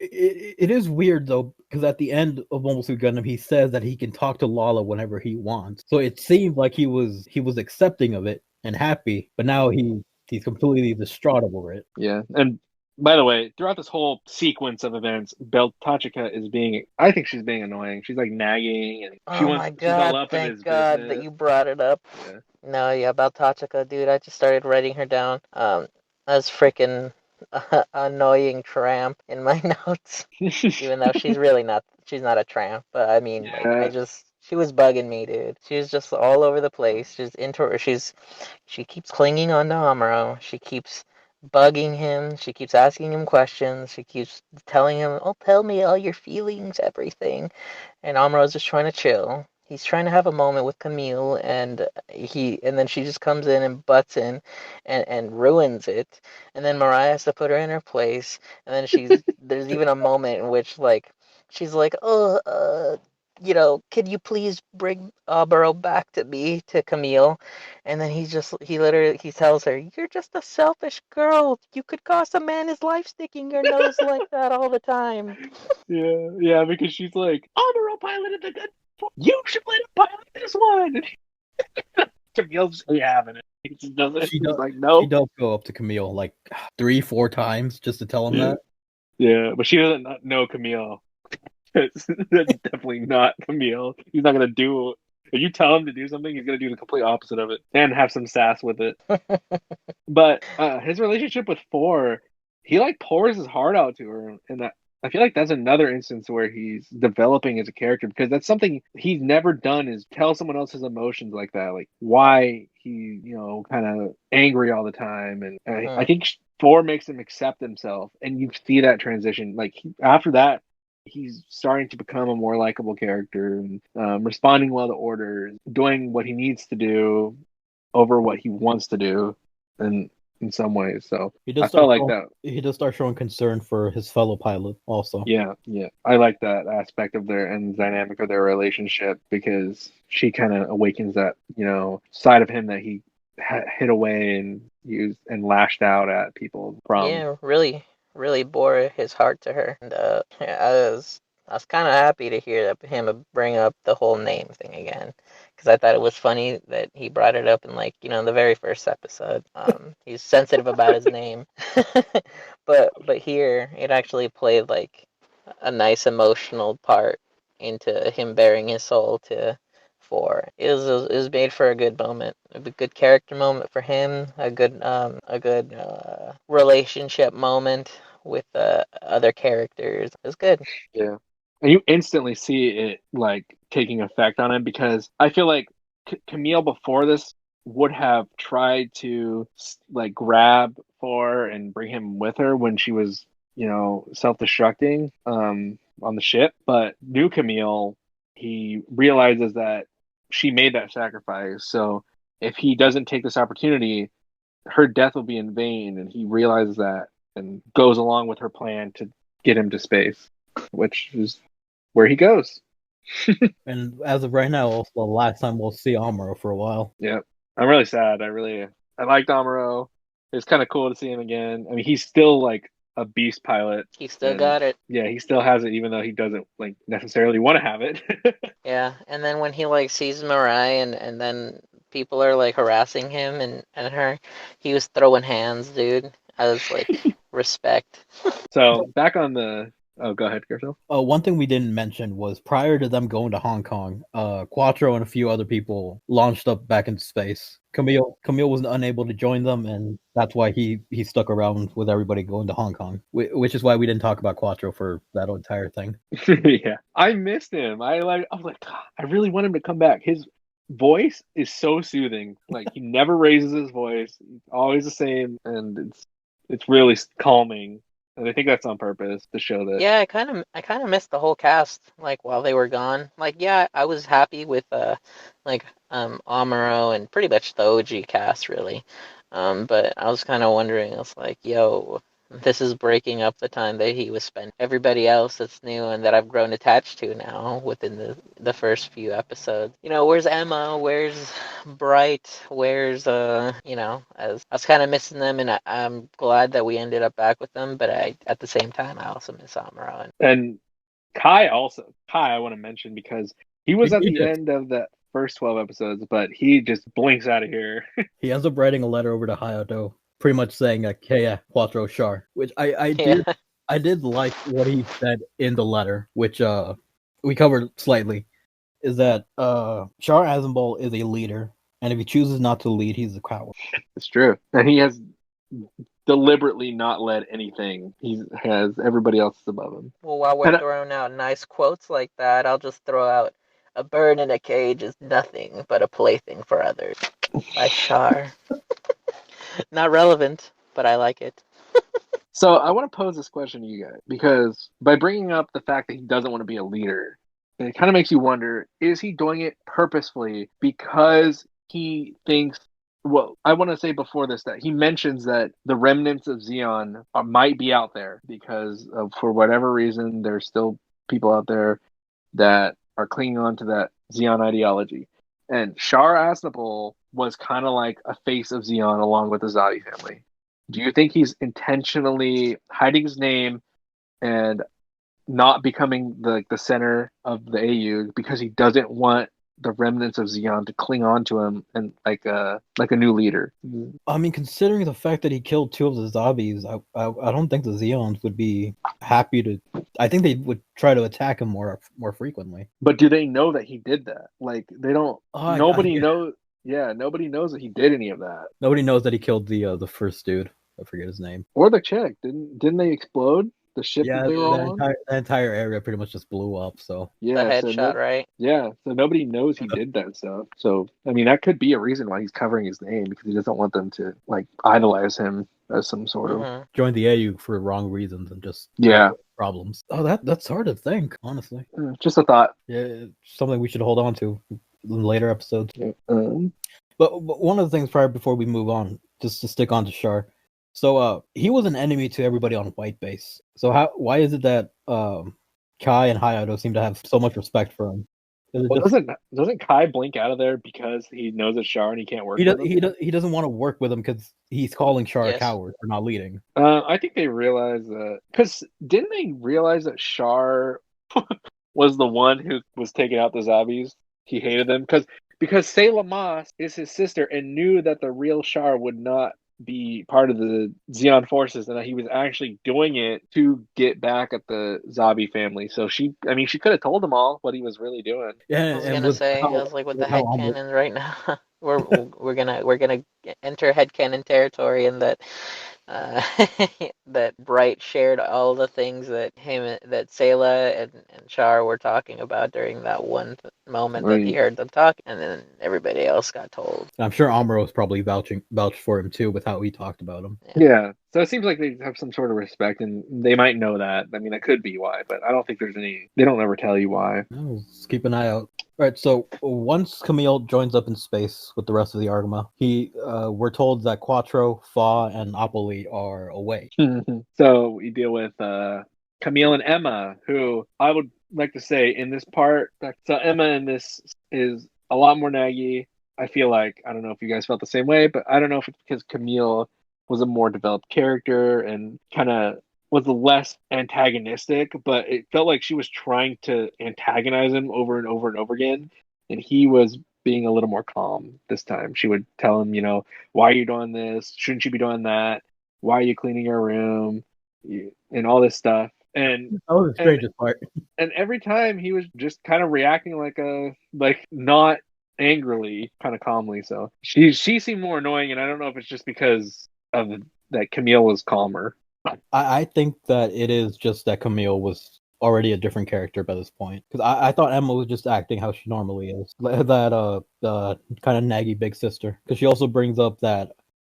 It is weird though, because at the end of Mobile Suit Gundam, he says that he can talk to Lala whenever he wants. So it seemed like he was accepting of it and happy, but now he's completely distraught over it. Yeah, and by the way, throughout this whole sequence of events, Beltachika is I think she's being annoying. She's like nagging, and she's all up in his business. That you brought it up. Yeah. No, yeah, Beltachika, dude, I just started writing her down. As freaking annoying tramp in my notes, even though she's not a tramp, but I mean, she was bugging me, dude. She was just all over the place. She keeps clinging on to Amuro. She keeps bugging him. She keeps asking him questions. She keeps telling him, "Oh, tell me all your feelings, everything." And Amuro's just trying to chill. He's trying to have a moment with Camille, and then she just comes in and butts in and ruins it. And then Mariah has to put her in her place. And then there's even a moment in which she's like, "Oh, could you please bring Amuro back to me," to Camille. And then he tells her, "You're just a selfish girl. You could cost a man his life sticking your nose like that all the time." Yeah, because she's like, "Amuro piloted the good. You should let him pilot this one." Camille's having it. She does go up to Camille like 3-4 times just to tell him that. Yeah, but she doesn't know Camille. That's definitely not Camille. He's not gonna do. If you tell him to do something, he's gonna do the complete opposite of it and have some sass with it. But his relationship with Four, he like pours his heart out to her, and I feel like that's another instance where he's developing as a character, because that's something he's never done, is tell someone else his emotions like that, like why he, kind of angry all the time. And I think 4 makes him accept himself, and you see that transition. Like after that, he's starting to become a more likable character, and responding well to orders, doing what he needs to do over what he wants to do, and in some ways. So I felt like that. He does start showing concern for his fellow pilot also. Yeah. I like that aspect of their and dynamic of their relationship, because she kind of awakens that, side of him that he hid away and used and lashed out at people from. Yeah, really bore his heart to her. And I was kind of happy to hear that him bring up the whole name thing again, because I thought it was funny that he brought it up in the very first episode. He's sensitive about his name, but here it actually played like a nice emotional part into him bearing his soul to 4. It was made for a good moment, a good character moment for him, a good relationship moment with other characters. It was good. Yeah. And you instantly see it like taking effect on him, because I feel like Camille before this would have tried to like grab for and bring him with her when she was, self-destructing on the ship. But new Camille, he realizes that she made that sacrifice. So if he doesn't take this opportunity, her death will be in vain. And he realizes that and goes along with her plan to get him to space, which is where he goes. And as of right now, also the last time we'll see Amuro for a while. Yeah, I'm really sad. I liked Amuro. It's kind of cool to see him again. I mean, he's still like a beast pilot. He still got it. Yeah, he still has it, even though he doesn't like necessarily want to have it. Yeah, and then when he like sees Mirai and then people are like harassing him and her, he was throwing hands, dude. I was like, respect. So back on the. Oh, go ahead, Garcelle. One thing we didn't mention was prior to them going to Hong Kong, Quattro and a few other people launched up back into space. Camille was unable to join them, and that's why he stuck around with everybody going to Hong Kong, which is why we didn't talk about Quattro for that entire thing. Yeah, I missed him. I was like, God, I really want him to come back. His voice is so soothing. Like he never raises his voice. He's always the same, and it's really calming. And I think that's on purpose to show that. Yeah, I kind of missed the whole cast like while they were gone. Like, yeah, I was happy with Amuro and pretty much the OG cast really. But I was kind of wondering, I was like, yo, this is breaking up the time that he was spending. Everybody else that's new and that I've grown attached to now within the first few episodes. Where's Emma? Where's Bright? Where's I was kind of missing them, and I'm glad that we ended up back with them. But at the same time, I also miss Amuro. And Kai I want to mention, because he was at the end of the first 12 episodes, but he just blinks out of here. He ends up writing a letter over to Hayato, pretty much saying like, "Hey, yeah, Quattro Char," which I did like what he said in the letter, which we covered slightly, is that Char Azenball is a leader, and if he chooses not to lead, he's a coward. It's true, and he has deliberately not led anything. He has everybody else above him. Well, while we're throwing out nice quotes like that, I'll just throw out, "A bird in a cage is nothing but a plaything for others," by Char. Not relevant, but I like it. So I want to pose this question to you guys, because by bringing up the fact that he doesn't want to be a leader, it kind of makes you wonder, is he doing it purposefully because he thinks, well, I want to say before this that he mentions that the remnants of Zeon might be out there because for whatever reason, there's still people out there that are clinging on to that Zeon ideology. And Char Aznavour was kind of like a face of Zeon along with the Zadi family. Do you think he's intentionally hiding his name and not becoming the center of the AU because he doesn't want the remnants of Zeon to cling on to him and like a new leader? I mean, considering the fact that he killed 2 of the zombies, I don't think the Zeons would be happy to. I think they would try to attack him more frequently. But do they know that he did that? Like they don't. Nobody knows. Yeah, nobody knows that he did any of that. Nobody knows that he killed the first dude. I forget his name. Or the chick. Didn't they explode? the ship that Yeah, they were on. the entire area pretty much just blew up. So The Yeah, so headshot, right? so nobody knows he did that stuff. So I mean, that could be a reason why he's covering his name, because he doesn't want them to like idolize him as some sort of joined the AU for wrong reasons and just problems. Oh, that's hard to think, honestly. Just a thought. Yeah, it's something we should hold on to in later episodes. Yeah. But one of the things before we move on, just to stick on to Char. So he was an enemy to everybody on White Base. So why is it that Kai and Hayato seem to have so much respect for him? Well, doesn't Kai blink out of there because he knows it's Char and he can't work with him? He doesn't want to work with him because he's calling Char a coward for not leading. I think they realized that, because didn't they realize that Char was the one who was taking out the zombies? He hated them because Sayla Moss is his sister and knew that the real Char would not be part of the Zeon forces, and that he was actually doing it to get back at the zombie family. So she could have told them all what he was really doing. Yeah, I was gonna say, I was like, with the headcanon right now, we're gonna enter headcanon territory, and that that Bright shared all the things that Sayla and Char were talking about during that one moment that he heard them talk, and then everybody else got told. I'm sure Amuro's probably vouched for him too with how he talked about him. Yeah. So it seems like they have some sort of respect, and they might know that. I mean, that could be why, but I don't think there's any. They don't ever tell you why. No, let's keep an eye out. All right, so once Camille joins up in space with the rest of the Argama, we're told that Quattro, Fa, and Apoli are away. So we deal with Camille and Emma, who I would like to say in this part. So Emma in this is a lot more naggy. I feel like, I don't know if you guys felt the same way, but I don't know if it's because Camille was a more developed character and kind of was less antagonistic, but it felt like she was trying to antagonize him over and over and over again, and he was being a little more calm this time. She would tell him, why are you doing this? Shouldn't you be doing that? Why are you cleaning your room? And all this stuff. And that was the strangest part. And every time he was just kind of reacting like not angrily, kind of calmly. So she seemed more annoying, and I don't know if it's just because of that Camille was calmer. I think that it is just that Camille was already a different character by this point, because I thought Emma was just acting how she normally is, that kind of naggy big sister, because she also brings up that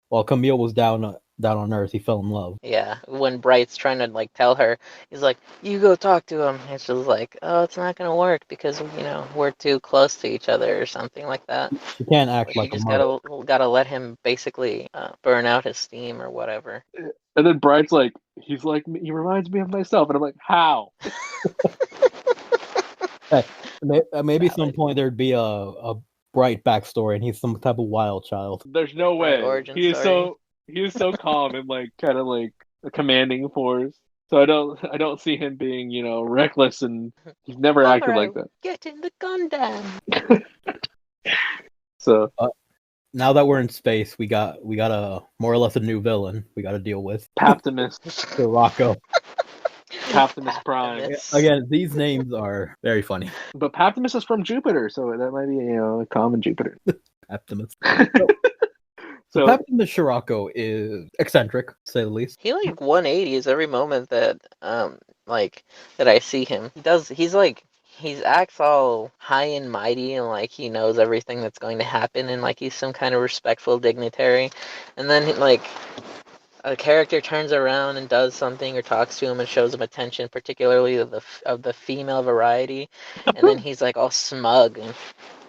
while Camille was down on Earth, he fell in love. Yeah, when Bright's trying to tell her, he's like, "You go talk to him," and she's like, "Oh, it's not gonna work because we're too close to each other," or something like that. She can't act like you just gotta let him basically burn out his steam or whatever. And then Bright's like, he reminds me of myself, and I'm like, how? Hey, maybe some point there'd be a Bright backstory, and he's some type of wild child. There's no way. He is so calm and kind of a commanding force. So I don't see him being reckless, and he's never acted like that. Get in the Gundam. So now that we're in space, we got a more or less a new villain we got to deal with. Paptimus. Rocco. Paptimus Prime. Again, these names are very funny. But Paptimus is from Jupiter, so that might be a common Jupiter. Paptimus. So Paptimus Scirocco is eccentric, to say the least. He 180s every moment that that I see him. He acts all high and mighty, and he knows everything that's going to happen, and he's some kind of respectful dignitary. And then a character turns around and does something or talks to him and shows him attention, particularly of the female variety, and then he's all smug and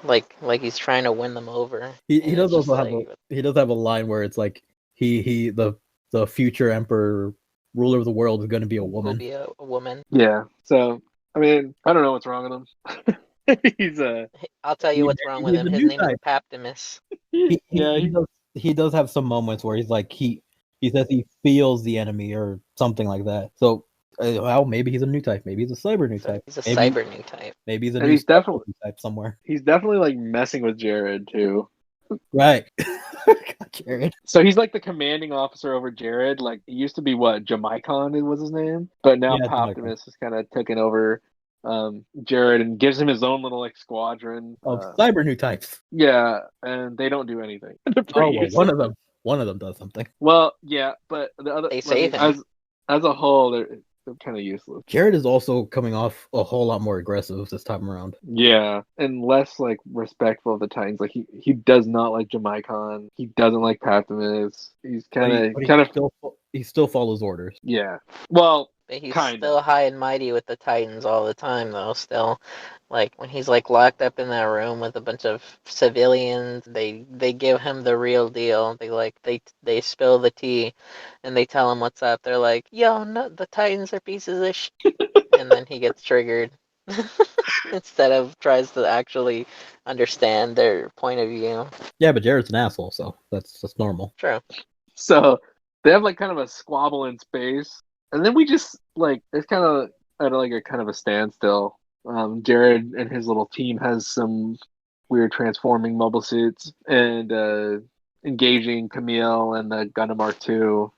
like he's trying to win them over. He does also have a line where it's the future emperor, ruler of the world, is going to be a woman. Will be a woman. Yeah. So I mean, I don't know what's wrong with him. I'll tell you what's wrong with him. His name is Paptimus. He does have some moments where he says he feels the enemy or something like that. So, maybe he's a new type. Maybe he's a cyber new type. He's a cyber new type. Maybe he's a new type somewhere. He's definitely messing with Jared too. Right. Jared. So he's the commanding officer over Jared. He used to be Jamaicon was his name, but now Paptimus has kind of taken over Jared and gives him his own little squadron of cyber new types. Yeah, and they don't do anything. One of them does something. Well, yeah, but the other they save him. As a whole, They're kind of useless. Jared is also coming off a whole lot more aggressive this time around. Yeah, and less like respectful of the Titans. Like he does not like Jamaicon. He doesn't like Pathimus. He's kind of He still follows orders. yeah. Well, But he's kinda. still high and mighty with the Titans all the time, though. Still, like when he's like locked up in that room with a bunch of civilians, they give him the real deal. They spill the tea, and they tell him what's up. They're like, "Yo, no, the Titans are pieces of shit," and then he gets triggered instead of tries to actually understand their point of view. Yeah, but Jared's an asshole, so that's normal. True. So they have like kind of a squabble in space, and then we just like it's kind of at like a kind of a standstill. Jared and his little team has some weird transforming mobile suits and engaging Camille and the Gundam R2.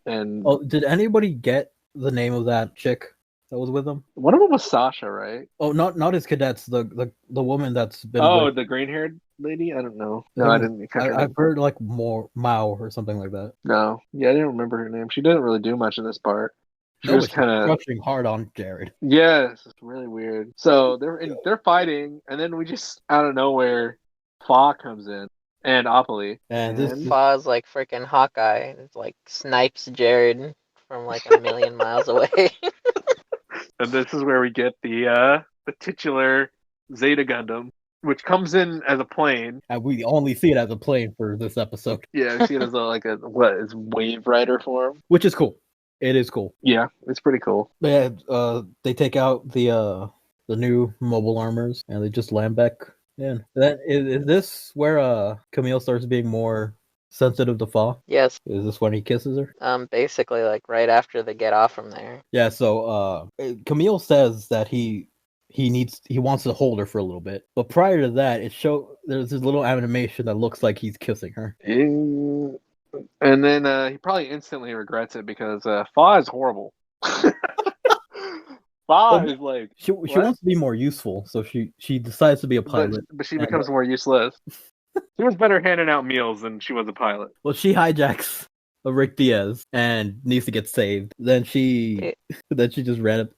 And did anybody get the name of that chick that was with him? one of them was Sasha, right? Oh, not his cadets. The woman that's been. Oh, the green-haired lady. I don't know. No, I didn't. I've heard like more Mao or something like that. No, yeah, I didn't remember her name. She didn't really do much in this part. She was kind of crushing hard on Jared. Yeah, it's really weird. So they're fighting, and then we just out of nowhere, Fa comes in and Opoly. And Fa's like freaking Hawkeye. It's like snipes Jared from like a million miles away. And this is where we get the titular Zeta Gundam, which comes in as a plane. And we only see it as a plane for this episode. Yeah, we see it as is Wave Rider form, which is cool. It is cool. Yeah, it's pretty cool. Yeah, they take out the new mobile armors and they just land back in. Then is this where Camille starts being more sensitive to Fa? Yes. Is this when he kisses her? Basically like right after they get off from there. Yeah, so Camille says that he wants to hold her for a little bit. But prior to that, there's this little animation that looks like he's kissing her. And then he probably instantly regrets it because Fa is horrible. Fa is like she wants to be more useful, so she decides to be a pilot. But she becomes more useless. She was better handing out meals than she was a pilot. Well, she hijacks a Rick Diaz and needs to get saved. Then she just ran up.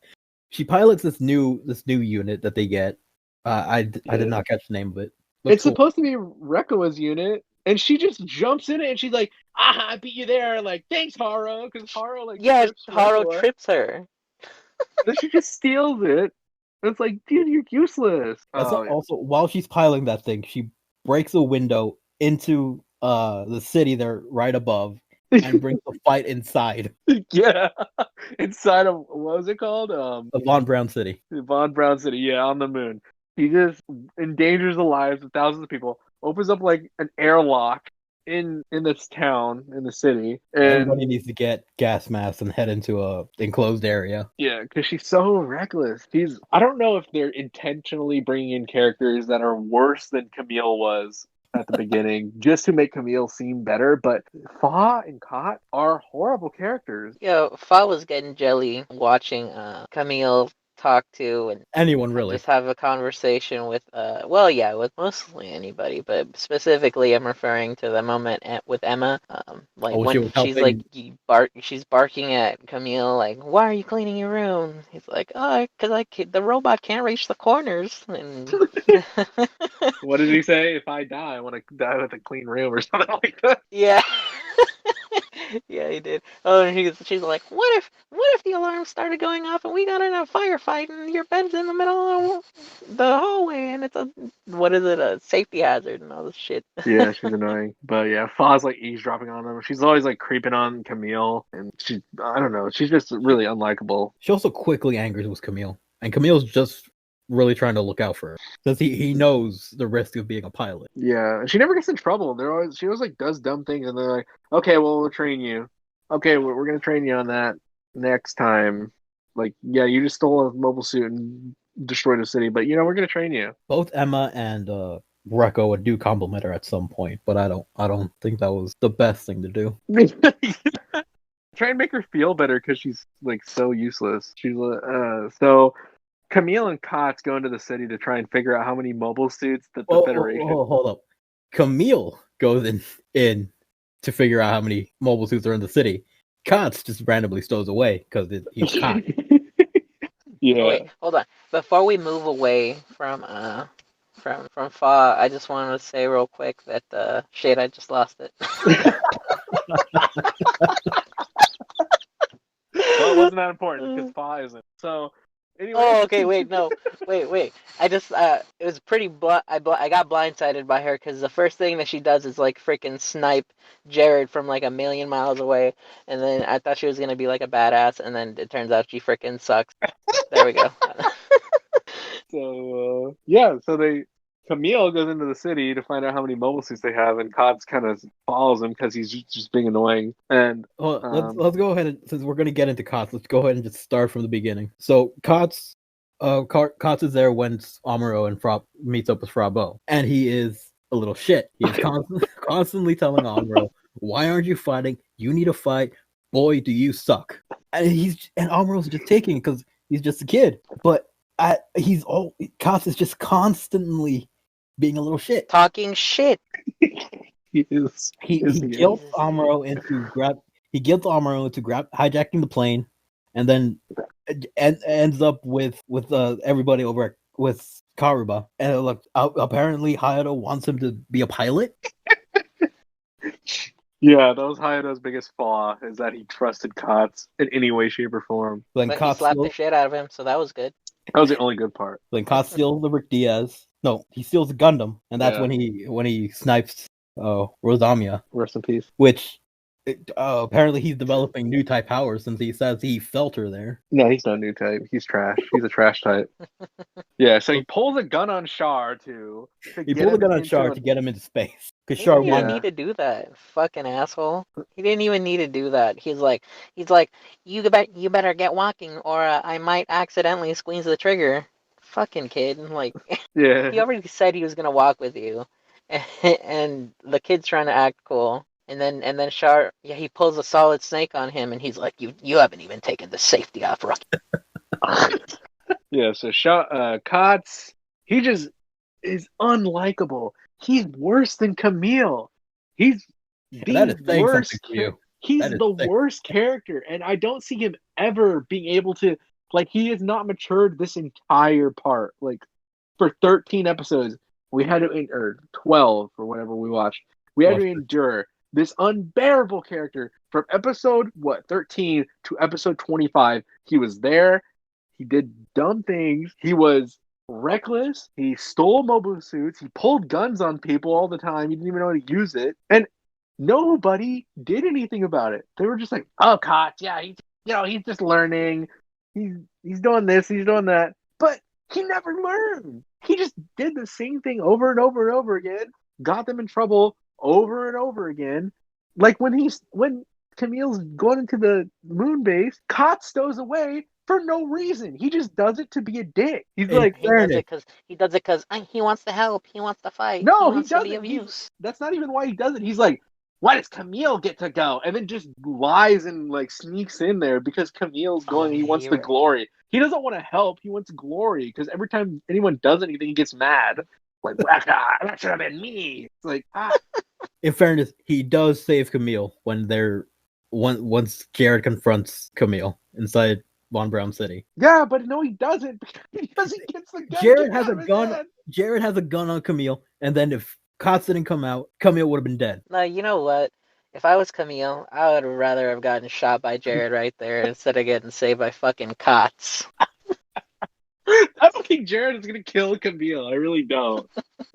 She pilots this new unit that they get. I did not catch the name of it. It's supposed to be Rekkoa's unit. And she just jumps in it, and she's like, "Ah, I beat you there!" Like, thanks, Haro, because Haro Haro trips her. Then she just steals it. And it's like, dude, you're useless. Also, while she's piloting that thing, she breaks a window into the city there right above, and brings the fight inside. Yeah, inside of what was it called? The Von Braun City. Von Braun City, yeah, on the moon. He just endangers the lives of thousands of people. Opens up like an airlock in this town, in the city, and everybody needs to get gas masks and head into a enclosed area. Yeah, because she's so reckless. I don't know if they're intentionally bringing in characters that are worse than Camille was at the beginning, just to make Camille seem better. But Fa and Kot are horrible characters. Yeah, Fa was getting jelly watching Camille talk to and anyone really just have a conversation with with mostly anybody, but specifically I'm referring to the moment with Emma, when she's like she's barking at Camille like, why are you cleaning your room? He's like, oh, because the robot can't reach the corners. And what did he say? If I die, I want to die with a clean room or something like that. Yeah. Yeah, he did. Oh, and she's like, what if the alarm started going off and we got in a firefight and your bed's in the middle of the hallway and it's a safety hazard and all this shit. Yeah, she's annoying. But yeah, Fa's like eavesdropping on him. She's always like creeping on Camille, and I don't know, she's just really unlikable. She also quickly angers with Camille, and Camille's just really trying to look out for her because he knows the risk of being a pilot. Yeah, she never gets in trouble. She always like does dumb things, and they're like, okay, well, we'll train you. Okay, we're gonna train you on that next time. Like, yeah, you just stole a mobile suit and destroyed a city, but we're gonna train you. Both Emma and Rekko do compliment her at some point, but I don't think that was the best thing to do. Try and make her feel better because she's like so useless. She's so. Camille and Kotz go into the city to try and figure out how many mobile suits that the Federation. Hold up. Camille goes in to figure out how many mobile suits are in the city. Kotz just randomly stows away because he's Kot. Yeah. Oh, wait, hold on. Before we move away from Fa, I just wanted to say real quick that shit, I just lost it. Well, it wasn't that important because Fa isn't. So, anyway. Oh, okay. Wait, no, wait. I just it was pretty I got blindsided by her because the first thing that she does is like freaking snipe Jared from like a million miles away, and then I thought she was gonna be like a badass, and then it turns out she freaking sucks. There we go. So yeah, so Camille goes into the city to find out how many mobile suits they have, and Cods kind of follows him because he's just being annoying. And Well, let's go ahead and, since we're gonna get into Kotz, let's go ahead and just start from the beginning. So Kotz is there when Amuro and Fra meets up with Frabo, and he is a little shit. He is constantly telling Amuro, "Why aren't you fighting? You need to fight. Boy, do you suck." And Amuro's just taking it because he's just a kid. But Kotz is just constantly being a little shit. Talking shit. he is. He guilt Amuro into hijacking the plane, and then ends up with everybody over with Karuba. And look, apparently Hayato wants him to be a pilot. Yeah, that was Hayato's biggest flaw, is that he trusted Kotz in any way, shape, or form. But he slapped the shit out of him, so that was good. That was the only good part. Then Kotz steals the Rick Diaz. No, he steals the Gundam, and that's when he snipes Rosamia. Rest in peace. Which apparently he's developing new type powers since he says he felt her there. No, he's not new type. He's trash. He's a trash type. Yeah, so he pulls a gun on Char to get him into space. Because Char didn't need to do that. Fucking asshole. He didn't even need to do that. He's like, you better get walking, or I might accidentally squeeze the trigger. Fucking kid. Like, yeah. He already said he was gonna walk with you, and the kid's trying to act cool. And then Char, he pulls a solid snake on him, and he's like, "You haven't even taken the safety off, Rocky." Yeah, so Kotz, he just is unlikable. He's worse than Camille. He's the worst. He's the worst character, and I don't see him ever being able to. Like, he has not matured this entire part. Like, for 13 episodes, we had to, or 12 or whatever we watched, we had to endure this unbearable character from episode 13 to episode 25. He was there. He did dumb things. He was reckless. He stole mobile suits. He pulled guns on people all the time. He didn't even know how to use it. And nobody did anything about it. They were just like, "Oh, Kotz, yeah, he's just learning. He's doing this. He's doing that." But he never learned. He just did the same thing over and over and over again. Got them in trouble over and over again. Like when Camille's going into the moon base, Kotz stows away for no reason. He just does it to be a dick. He's like, he does it because he wants to help. He wants to fight. No, he doesn't. To be of use. That's not even why he does it. He's like, why does Camille get to go? And then just lies and like sneaks in there because Camille's going. He wants the glory. He doesn't want to help. He wants glory because every time anyone does anything, he gets mad. Like, that should have been me. It's like, In fairness, he does save Camille once Jared confronts Camille inside Von Braun City. Yeah, but no, he doesn't because he gets the gun. Jared has a gun on Camille, and then if Kotz didn't come out, Camille would have been dead. No, you know what? If I was Camille, I would rather have gotten shot by Jared right there instead of getting saved by fucking Kotz. I don't think Jared is gonna kill Camille. I really don't.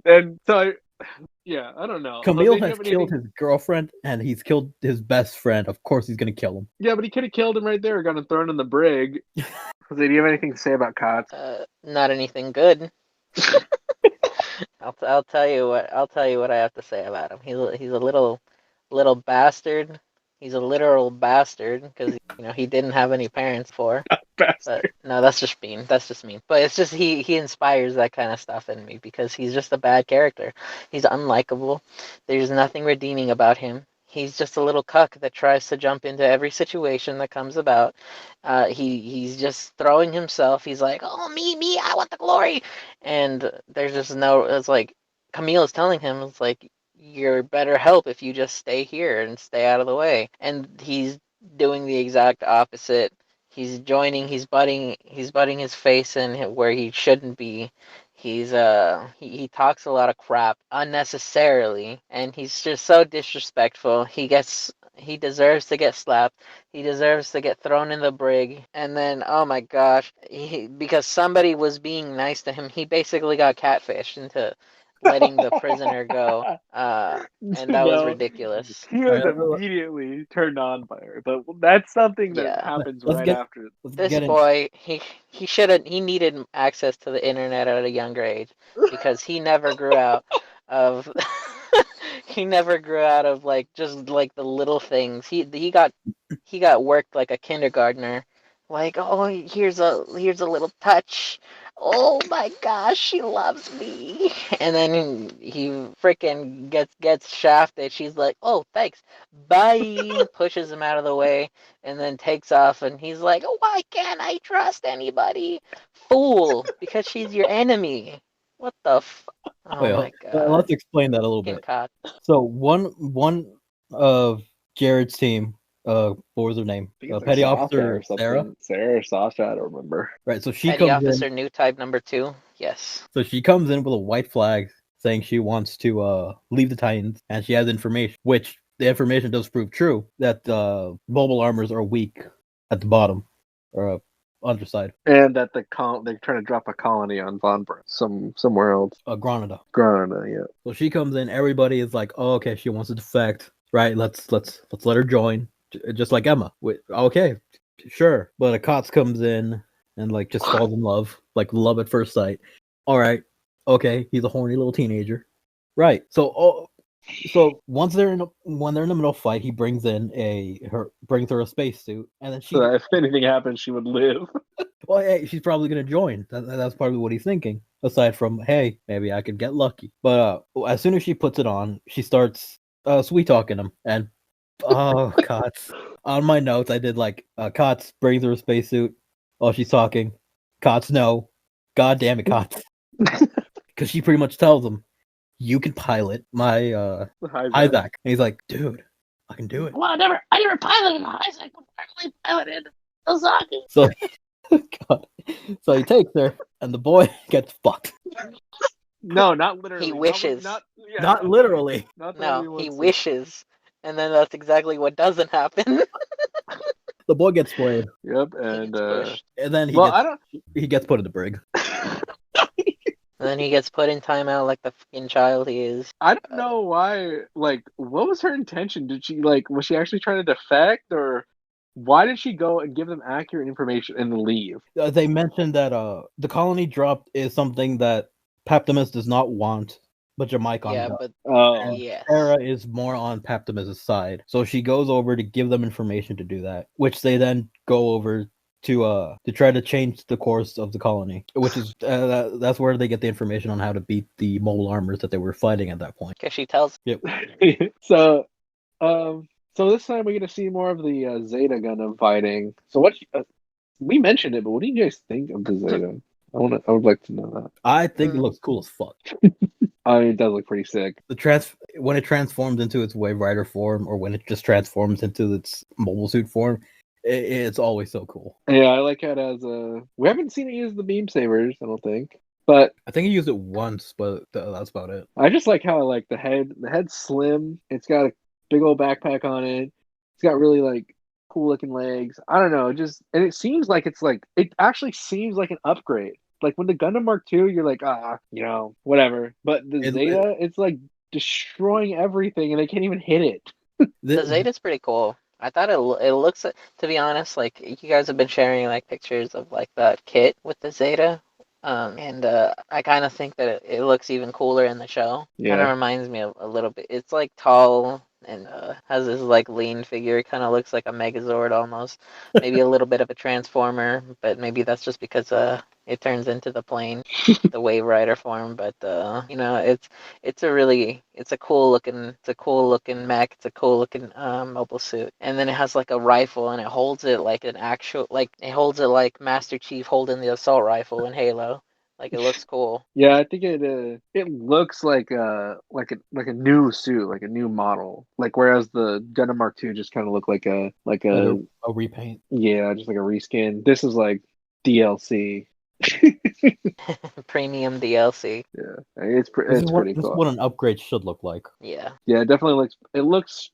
And so, I don't know. Camille has killed his girlfriend, and he's killed his best friend. Of course, he's gonna kill him. Yeah, but he could have killed him right there. Got him thrown in the brig. Jose, do you have anything to say about Kotz? Not anything good. I'll tell you what I have to say about him. He's a little bastard. He's a literal bastard because he didn't have any parents for. But, no, that's just mean. But it's just he inspires that kind of stuff in me because he's just a bad character. He's unlikable. There's nothing redeeming about him. He's just a little cuck that tries to jump into every situation that comes about. He's just throwing himself. He's like, "Oh, me, I want the glory." And there's just no. It's like Camille is telling him, it's like, "You're better help if you just stay here and stay out of the way." And he's doing the exact opposite. he's joining, he's butting his face in where he shouldn't be. He talks a lot of crap unnecessarily, and he's just so disrespectful. He deserves to get slapped. He deserves to get thrown in the brig. And then, oh my gosh, because somebody was being nice to him, he basically got catfished into letting the prisoner go. And that was No, ridiculous. he All was right, immediately turned on by her, but that's something that Yeah. happens let's right get after. let's This get in. boy, he needed access to the internet at a younger age because he never grew out of he never grew out of like just like the little things. He got worked like a kindergartner. Like, oh, here's a little touch. Oh my gosh, she loves me. And then he freaking gets shafted. She's like, oh, thanks, bye. Pushes him out of the way, and then takes off. And he's like, oh, why can't I trust anybody? Fool, because she's your enemy. What the Oh Wait, my let's god. explain that a little Getting bit. caught. So one of Jared's team, what was her name? I think it's like Petty Sasha or Officer Sarah. something. Sarah or Sasha, I don't remember. Right. So she Petty comes in. officer new type number 2. Yes. So she comes in with a white flag saying she wants to leave the Titans, and she has information, which the information does prove true, that mobile armors are weak at the bottom or underside. And that they're trying to drop a colony on Von Braun, somewhere else. Granada. Granada, yeah. So she comes in. Everybody is like, "Oh, okay, she wants to defect, right? Let's let her join, just like Emma." Okay, sure. But a Kotz comes in and like just falls in love, like love at first sight. All right, okay, he's a horny little teenager, right? So when they're in the middle of a fight, he brings her a spacesuit, and then So that if anything happens, she would live. well, hey, she's probably gonna join. That's probably what he's thinking. Aside from, hey, maybe I could get lucky. But as soon as she puts it on, she starts sweet talking him, and oh, Kotz. On my notes, I did like Kotz brings her a spacesuit while she's talking. Kotz, no, god damn it, Kotz, because she pretty much tells him, "You can pilot my Isaac," and he's like, "Dude, I can do it." Well, I never piloted an Isaac, but I really piloted a Zaku. So, God. So he takes her, and the boy gets fucked. No, not literally. He wishes. Not literally. Not No, he wishes, and then that's exactly what doesn't happen. The boy gets splayed, Yep, He and gets pushed. and then he gets put in the brig. And then he gets put in timeout like the fucking child he is. I don't know why. Like, what was her intention? Was she actually trying to defect, or why did she go and give them accurate information and leave? They mentioned that the colony dropped is something that Paptimus does not want, but Jamaicon Yeah, does. but Oh, yes. Sarah is more on Paptimus' side, so she goes over to give them information to do that, which they then go over to try to change the course of the colony, which is that's where they get the information on how to beat the mobile armors that they were fighting at that point. Because she tells. Yep. so, so this time we get to see more of the Zeta Gundam fighting. So what? We mentioned it, but what do you guys think of the Zeta? I would like to know that. I think it looks cool as fuck. I mean, it does look pretty sick. When it transforms into its Wave Rider form, or when it just transforms into its mobile suit form, it's always so cool. Yeah, I like how it has we haven't seen it use the beam sabers, I don't think. But I think he used it once, but that's about it. I just like how like the head's slim. It's got a big old backpack on it. It's got really like cool looking legs. I don't know, and it seems like it actually seems like an upgrade. Like when the Gundam Mark II, you're like, whatever. But the Zeta, it's like destroying everything, and they can't even hit it. The Zeta's pretty cool. I thought it looks, to be honest, like you guys have been sharing like pictures of like that kit with the Zeta, and I kind of think that it looks even cooler in the show. Yeah. Kind of reminds me of a little bit. It's like tall and has this like lean figure. It kind of looks like a Megazord almost. Maybe a little bit of a Transformer, but maybe that's just because it turns into the plane, the Wave Rider form. But it's a cool looking mech. It's a cool looking mobile suit, and then it has like a rifle, and it holds it like Master Chief holding the assault rifle in Halo. Like it looks cool. Yeah, I think it looks like a new suit, like a new model. Like whereas the Gundam Mark II just kind of looked like Like a repaint. yeah, just like a reskin. This is like DLC. Premium DLC. Yeah, it's This is pretty this is cool. what an upgrade should look like. Yeah. Yeah, it definitely looks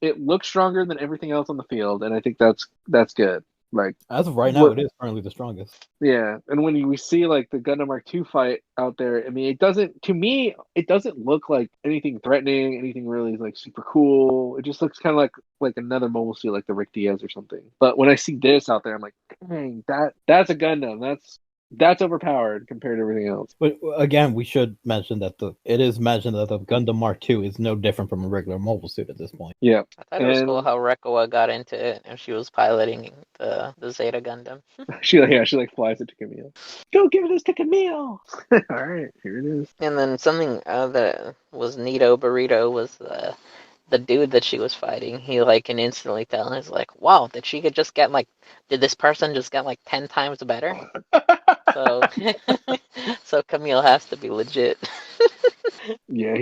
stronger than everything else on the field, and I think that's good. Like As of right now, what? it is currently the strongest. Yeah, and when we see like the Gundam Mark II fight out there, I mean, it doesn't. To me, it doesn't look like anything threatening, anything really like super cool. It just looks kind of like another mobile suit, like the Rick Diaz or something. But when I see this out there, I'm like, dang, that's a Gundam. That's overpowered compared to everything else. But again, we should mention that it is mentioned that the Gundam Mark II is no different from a regular mobile suit at this point. Yeah, I thought it was cool how Rekoa got into it and she was piloting the Zeta Gundam. she like flies it to Camille. Go give this to Camille. All right, here it is. And then something that was neato burrito was the dude that she was fighting. He like can instantly tell. He's like, wow, did this person just get like 10 times better? So so Camille has to be legit. Yeah,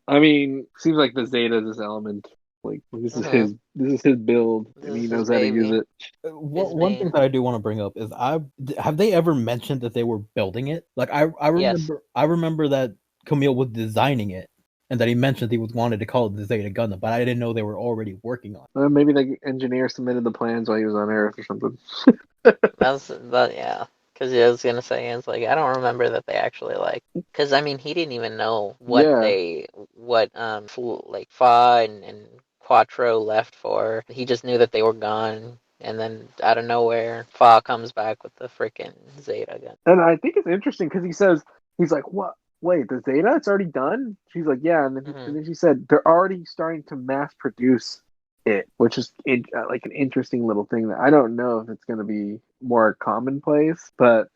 I mean, seems like the Zeta is his element. Like this is his build, and he knows how to use it. One thing that I do want to bring up is have they ever mentioned that they were building it? Like I remember that Camille was designing it, and that he mentioned he wanted to call it the Zeta Gundam, but I didn't know they were already working on it. Maybe the engineer submitted the plans while he was on Earth or something. Yeah. Because I was gonna say, it's like I don't remember that they actually because I mean he didn't even know what Fa and Quattro left for. He just knew that they were gone, and then out of nowhere, Fa comes back with the freaking Zeta gun. And I think it's interesting because he's like, what? Wait, the Zeta? It's already done? She's like, yeah, and then she said they're already starting to mass produce it, which is like an interesting little thing that I don't know if it's going to be more commonplace, but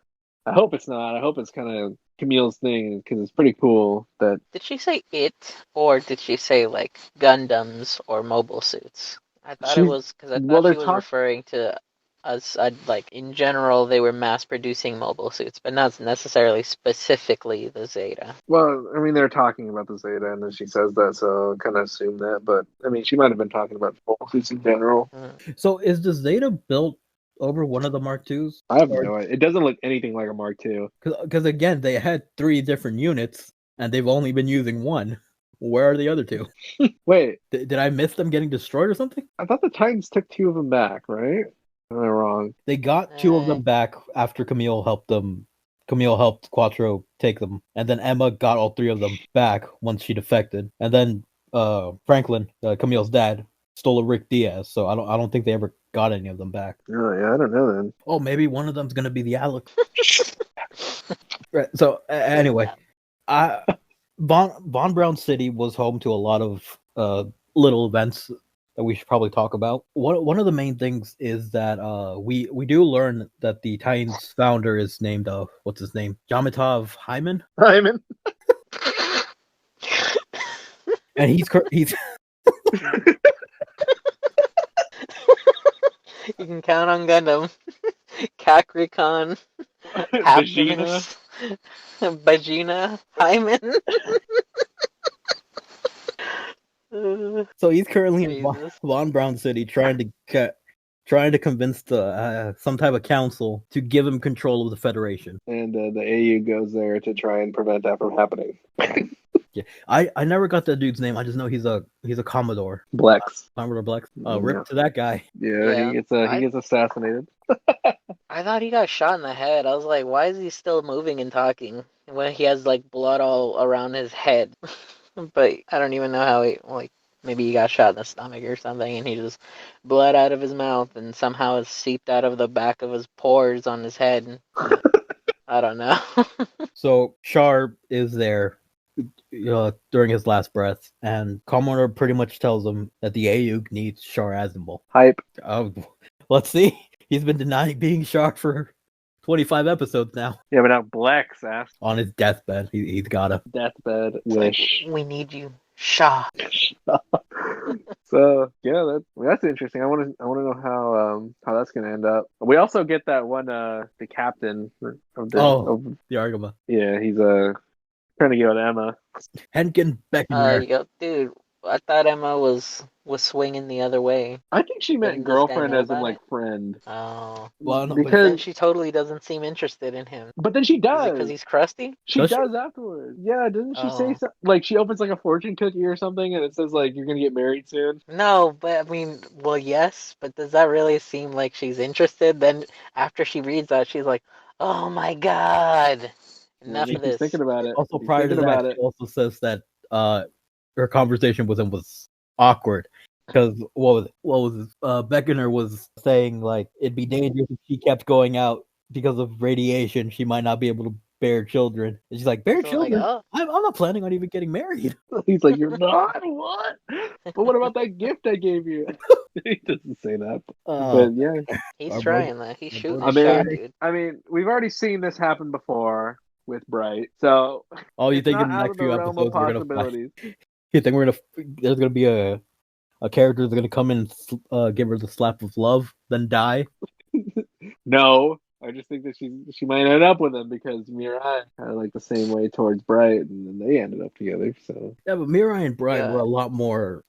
I hope it's not. I hope it's kind of Camille's thing because it's pretty cool that. Did she say it, or did she say like Gundams or mobile suits? I thought it was because I thought she was referring to us. Like in general, they were mass producing mobile suits, but not necessarily specifically the Zeta. Well, I mean, they're talking about the Zeta, and then she says that, so kind of assume that. But I mean, she might have been talking about mobile suits in general. So, is the Zeta built over one of the Mark IIs? I have no idea. It doesn't look anything like a Mark II. Because again, they had 3 different units, and they've only been using one. Where are the other 2? Wait, did I miss them getting destroyed or something? I thought the Titans took 2 of them back, right? Am I wrong? They got 2 of them back after Camille helped them. Camille helped Quattro take them, and then Emma got all 3 of them back once she defected. And then Franklin, Camille's dad, stole a Rick Diaz. So I don't think they ever got any of them back. Oh yeah, I don't know then. Oh, maybe one of them's gonna be the Alex. Right. So anyway, Von Braun City was home to a lot of little events that we should probably talk about. One of the main things is that we do learn that the Titans founder is named what's his name? Yamatov Hyman. And he's You can count on Gundam. Kakrikon, Bajina, Hyman. So he's currently in Von Braun City trying to convince the some type of council to give him control of the Federation. And the AU goes there to try and prevent that from happening. Yeah, I never got that dude's name. I just know he's a Commodore. Blex. Commodore Blex. Rip to that guy. Yeah, he gets assassinated. I thought he got shot in the head. I was like, why is he still moving and talking when he has like blood all around his head? But I don't even know how maybe he got shot in the stomach or something, and he just blood out of his mouth and somehow it seeped out of the back of his pores on his head. I don't know. So Char is there during his last breath, and Commodore pretty much tells him that the AU needs Char Asimov. Hype. Let's see. He's been denying being Char for 25 episodes now. Yeah, but now Blex asked on his deathbed. He's got a deathbed wish. We need you, Shaw. So yeah, that's interesting. I want to know how that's gonna end up. We also get that one, the captain of the. The Argama. Yeah, he's trying to get with Emma. Henkin Beckener. Dude, I thought Emma was swinging the other way. I think she meant Didn't this guy girlfriend know as in about like it? friend. Oh. Well, no, Because Then she totally doesn't seem interested in him. but then she Is it does. because he's crusty? She Does she? does afterwards. Yeah, doesn't she say Oh. something? Like she opens like a fortune cookie or something, and it says like you're gonna get married soon. No, but I mean, well, yes, but does that really seem like she's interested? Then after she reads that, she's like, "Oh my God, enough Maybe of she's this." thinking about it. Also, She's prior to thinking that, about she it. also says that her conversation with him was awkward because what was it? Beckener was saying like it'd be dangerous if she kept going out because of radiation. She might not be able to bear children. And she's like, bear So like, children? oh, I'm not planning on even getting married. He's like, you're not what? But what about that gift I gave you? He doesn't say that. But yeah, he's Our trying that. He's our shooting brother- his shot, dude. I mean, we've already seen this happen before with Bright, so Oh, you it's think not in the out next of the few realm of episodes we're gonna possibilities. you think there's gonna be a character that's gonna come in and give her the slap of love, then die? No, I just think that she might end up with him because Mirai kind of like the same way towards Bright, and then they ended up together. So Yeah, but Mirai and Brian Yeah. were a lot more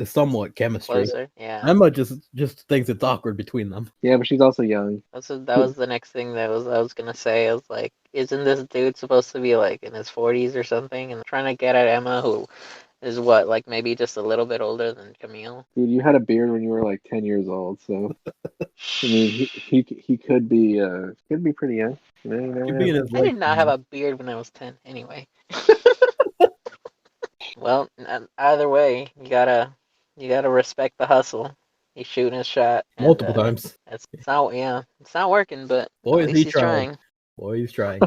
somewhat chemistry. Closer, yeah. Emma just thinks it's awkward between them. yeah, but she's also young. That was the next thing I was gonna say. I was like, isn't this dude supposed to be like in his 40s or something? And trying to get at Emma, who is what, like maybe just a little bit older than Camille. Dude, you had a beard when you were like 10 years old, so I mean, he could be pretty young. You never Could be in know. his I late did not have a beard when I was 10, anyway. Well, either way, you gotta respect the hustle. He's shooting his shot and, multiple times. It's not working, but Boy, at is least he he's trying. trying. Boy, he's trying.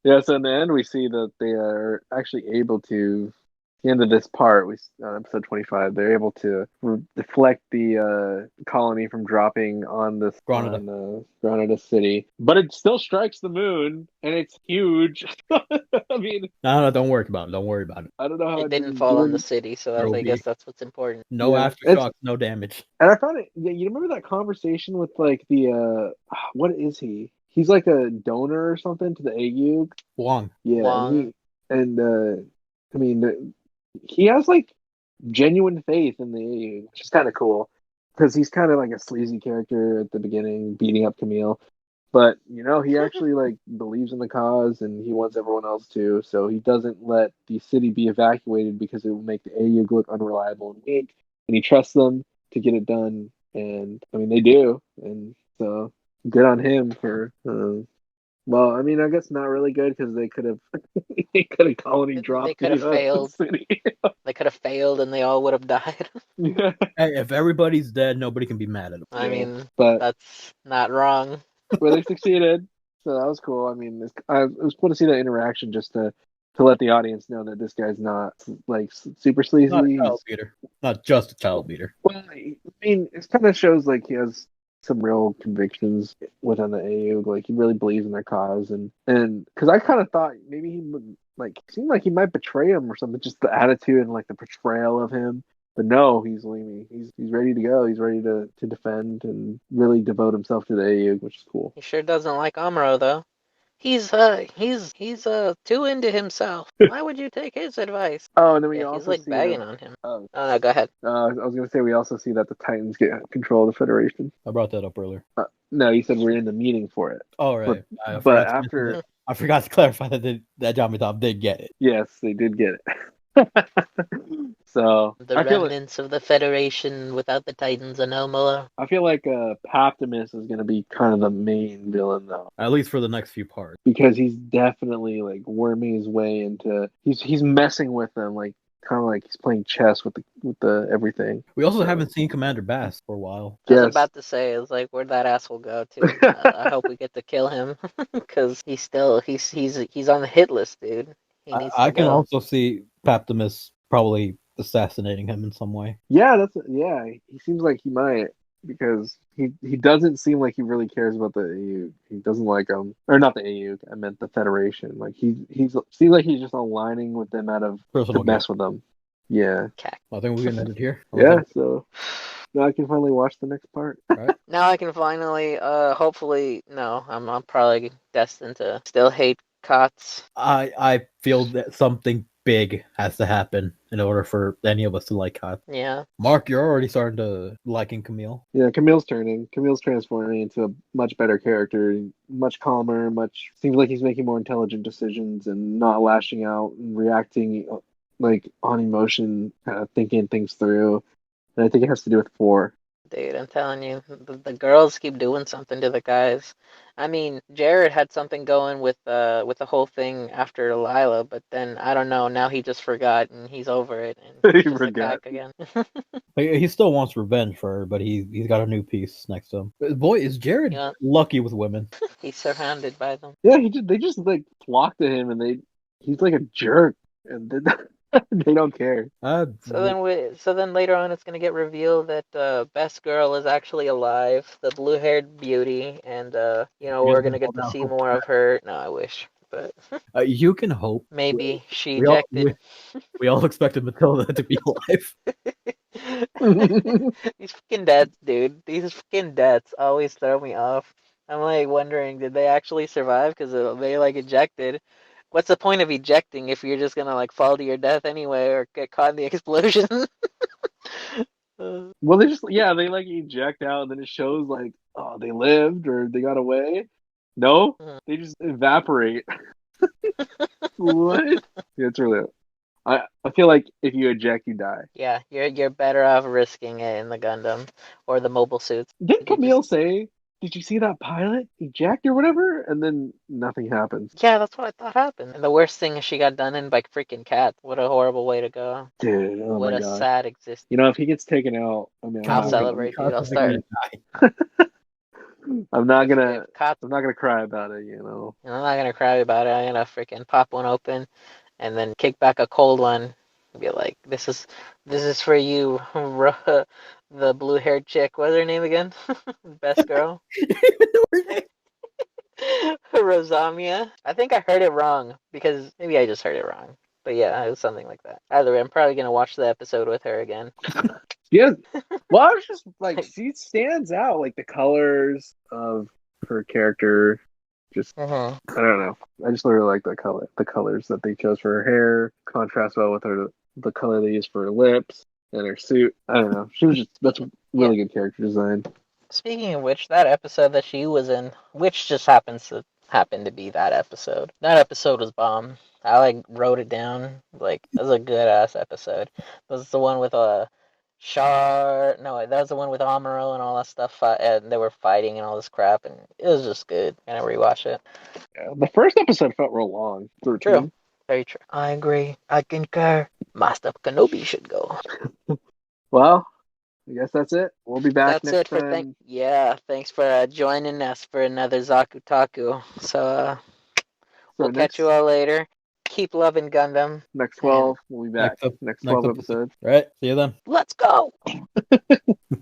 Yeah, so in the end, we see that they are actually able to. At the end of this part, episode 25, they're able to deflect the colony from dropping on this Granada. on Granada City, but it still strikes the moon, and it's huge. I mean, No, don't worry about it. Don't worry about it. I don't know how It it didn't fall on the city, so There will I be- guess that's what's important. No Yeah, aftershocks, no damage. And I found it. Yeah, you remember that conversation with like the what is he? He's like a donor or something to the AU. Wong. Yeah, Wong. I mean, he has like genuine faith in the AU, which is kind of cool because he's kind of like a sleazy character at the beginning, beating up Camille. But he actually like believes in the cause and he wants everyone else to. So he doesn't let the city be evacuated because it will make the AU look unreliable and weak. And he trusts them to get it done. And I mean, they do. And so good on him for. Well, I mean, I guess not really good because they could have colony dropped. They could have failed. The city. They could have failed, and they all would have died. Yeah. Hey, if everybody's dead, nobody can be mad at him. I mean, But that's not wrong. they succeeded, so that was cool. I mean, it was cool to see that interaction just to let the audience know that this guy's not like super sleazy. Not a child beater. Not just a child beater. Well, I mean, it kind of shows like he has some real convictions within the AU. Like he really believes in their cause, and because I kind of thought maybe he would seemed like he might betray him or something. Just the attitude and like the portrayal of him. But no, he's ready to go. He's ready to defend and really devote himself to the AU, which is cool. He sure doesn't like Amuro though. He's too into himself. Why would you take his advice? Oh, and then we Yeah, also he's like see bagging that, on him. oh, Oh no, go ahead. I was gonna say we also see that the Titans get control of the Federation. I brought that up earlier. No, you said we're in the meeting for it. Oh, right. But after, I forgot to clarify that John Top did get it. yes, they did get it. So The I feel remnants of the Federation without the Titans are no more. like Paptimus is gonna be kind of the main villain though, At least for the next few parts. because he's definitely like worming his way into. He's messing with them, like kind of like he's playing chess with the everything. We also haven't seen Commander Bass for a while. I was Yes. about to say, it's like, where'd that asshole go to? I hope we get to kill him, because he's on the hit list, dude. He needs I to can go. also see Paptimus probably assassinating him in some way. Yeah, he seems like he might, because he doesn't seem like he really cares about the AU. He doesn't like or not the AU. I meant the Federation. Like he's seems like he's just aligning with them out of Personal to mess with them. Yeah. Okay. I think we can end it here. Yeah. So Now I can finally watch the next part. Right? Now I can finally, hopefully, no, I'm probably destined to still hate Cots. I feel that something big has to happen in order for any of us to like Hot. Yeah. Mark, you're already starting to liking Camille. Yeah, Camille's turning. Camille's transforming into a much better character, much calmer, much seems like he's making more intelligent decisions and not lashing out and reacting like on emotion, kind of thinking things through. And I think it has to do with 4. Dude, I'm telling you, the girls keep doing something to the guys. I mean, Jared had something going with the whole thing after Lila, but then I don't know. Now he just forgot and he's over it and He he's just a forgot. cock again. He still wants revenge for her, but he's got a new piece next to him. Boy, is Jared Yeah. lucky with women. He's surrounded by them. Yeah, they just like flock to him and he's like a jerk and they don't care. So then later on, it's gonna get revealed that Best Girl is actually alive, the blue-haired beauty, and we're gonna get to see more of her. No, I wish, but you can hope. maybe she We all, ejected. we all expected Matilda to be alive. These fucking deaths, dude. These fucking deaths always throw me off. I'm like wondering, did they actually survive? Because they like ejected. What's the point of ejecting if you're just gonna like fall to your death anyway or get caught in the explosion? Well, they like eject out and then it shows like, oh, they lived or they got away. No, they just evaporate. What? Yeah, it's really. I feel like if you eject, you die. Yeah, you're better off risking it in the Gundam or the mobile suits. Didn't You Camille just- say, "Did you see that pilot eject or whatever?" And then nothing happens. Yeah, that's what I thought happened. And the worst thing is she got done in by freaking cats. What a horrible way to go. Dude, oh What my a gosh. sad existence. You know, if he gets taken out, I mean, I'll celebrate, dude. I'll start. I'm not gonna, If Cots, I'm not gonna cry about it. You know. I'm not gonna cry about it. I'm gonna freaking pop one open and then kick back a cold one. And be like, this is for you, the blue-haired chick. What's her name again? Best girl. Rosamia. I think I heard it wrong because maybe I just heard it wrong. But yeah, it was something like that. Either way, I'm probably gonna watch the episode with her again. Yeah. Well, I was just like, she stands out. Like the colors of her character. Just I don't know. I just really like the colors that they chose for her hair. Contrast well with the color they used for her lips and her suit. I don't know. That's really good character design. Speaking of which, that episode that she was in, which just happens to happen to be that episode. That episode was bomb. I like wrote it down. Like that was a good ass episode. That was the one with No, that was the one with Amuro and all that stuff. And they were fighting and all this crap, and it was just good. And I rewatch it. Yeah, the first episode felt real long. 13. True. Very true. I agree. I concur. Master Kenobi should go. Well, I guess that's it. We'll be back That's next it for time. thanks for joining us for another Zaku Talku. So we'll catch you all later. Keep loving Gundam. Next 12, we'll be back. Next 12 episodes. Right. See you then. Let's go.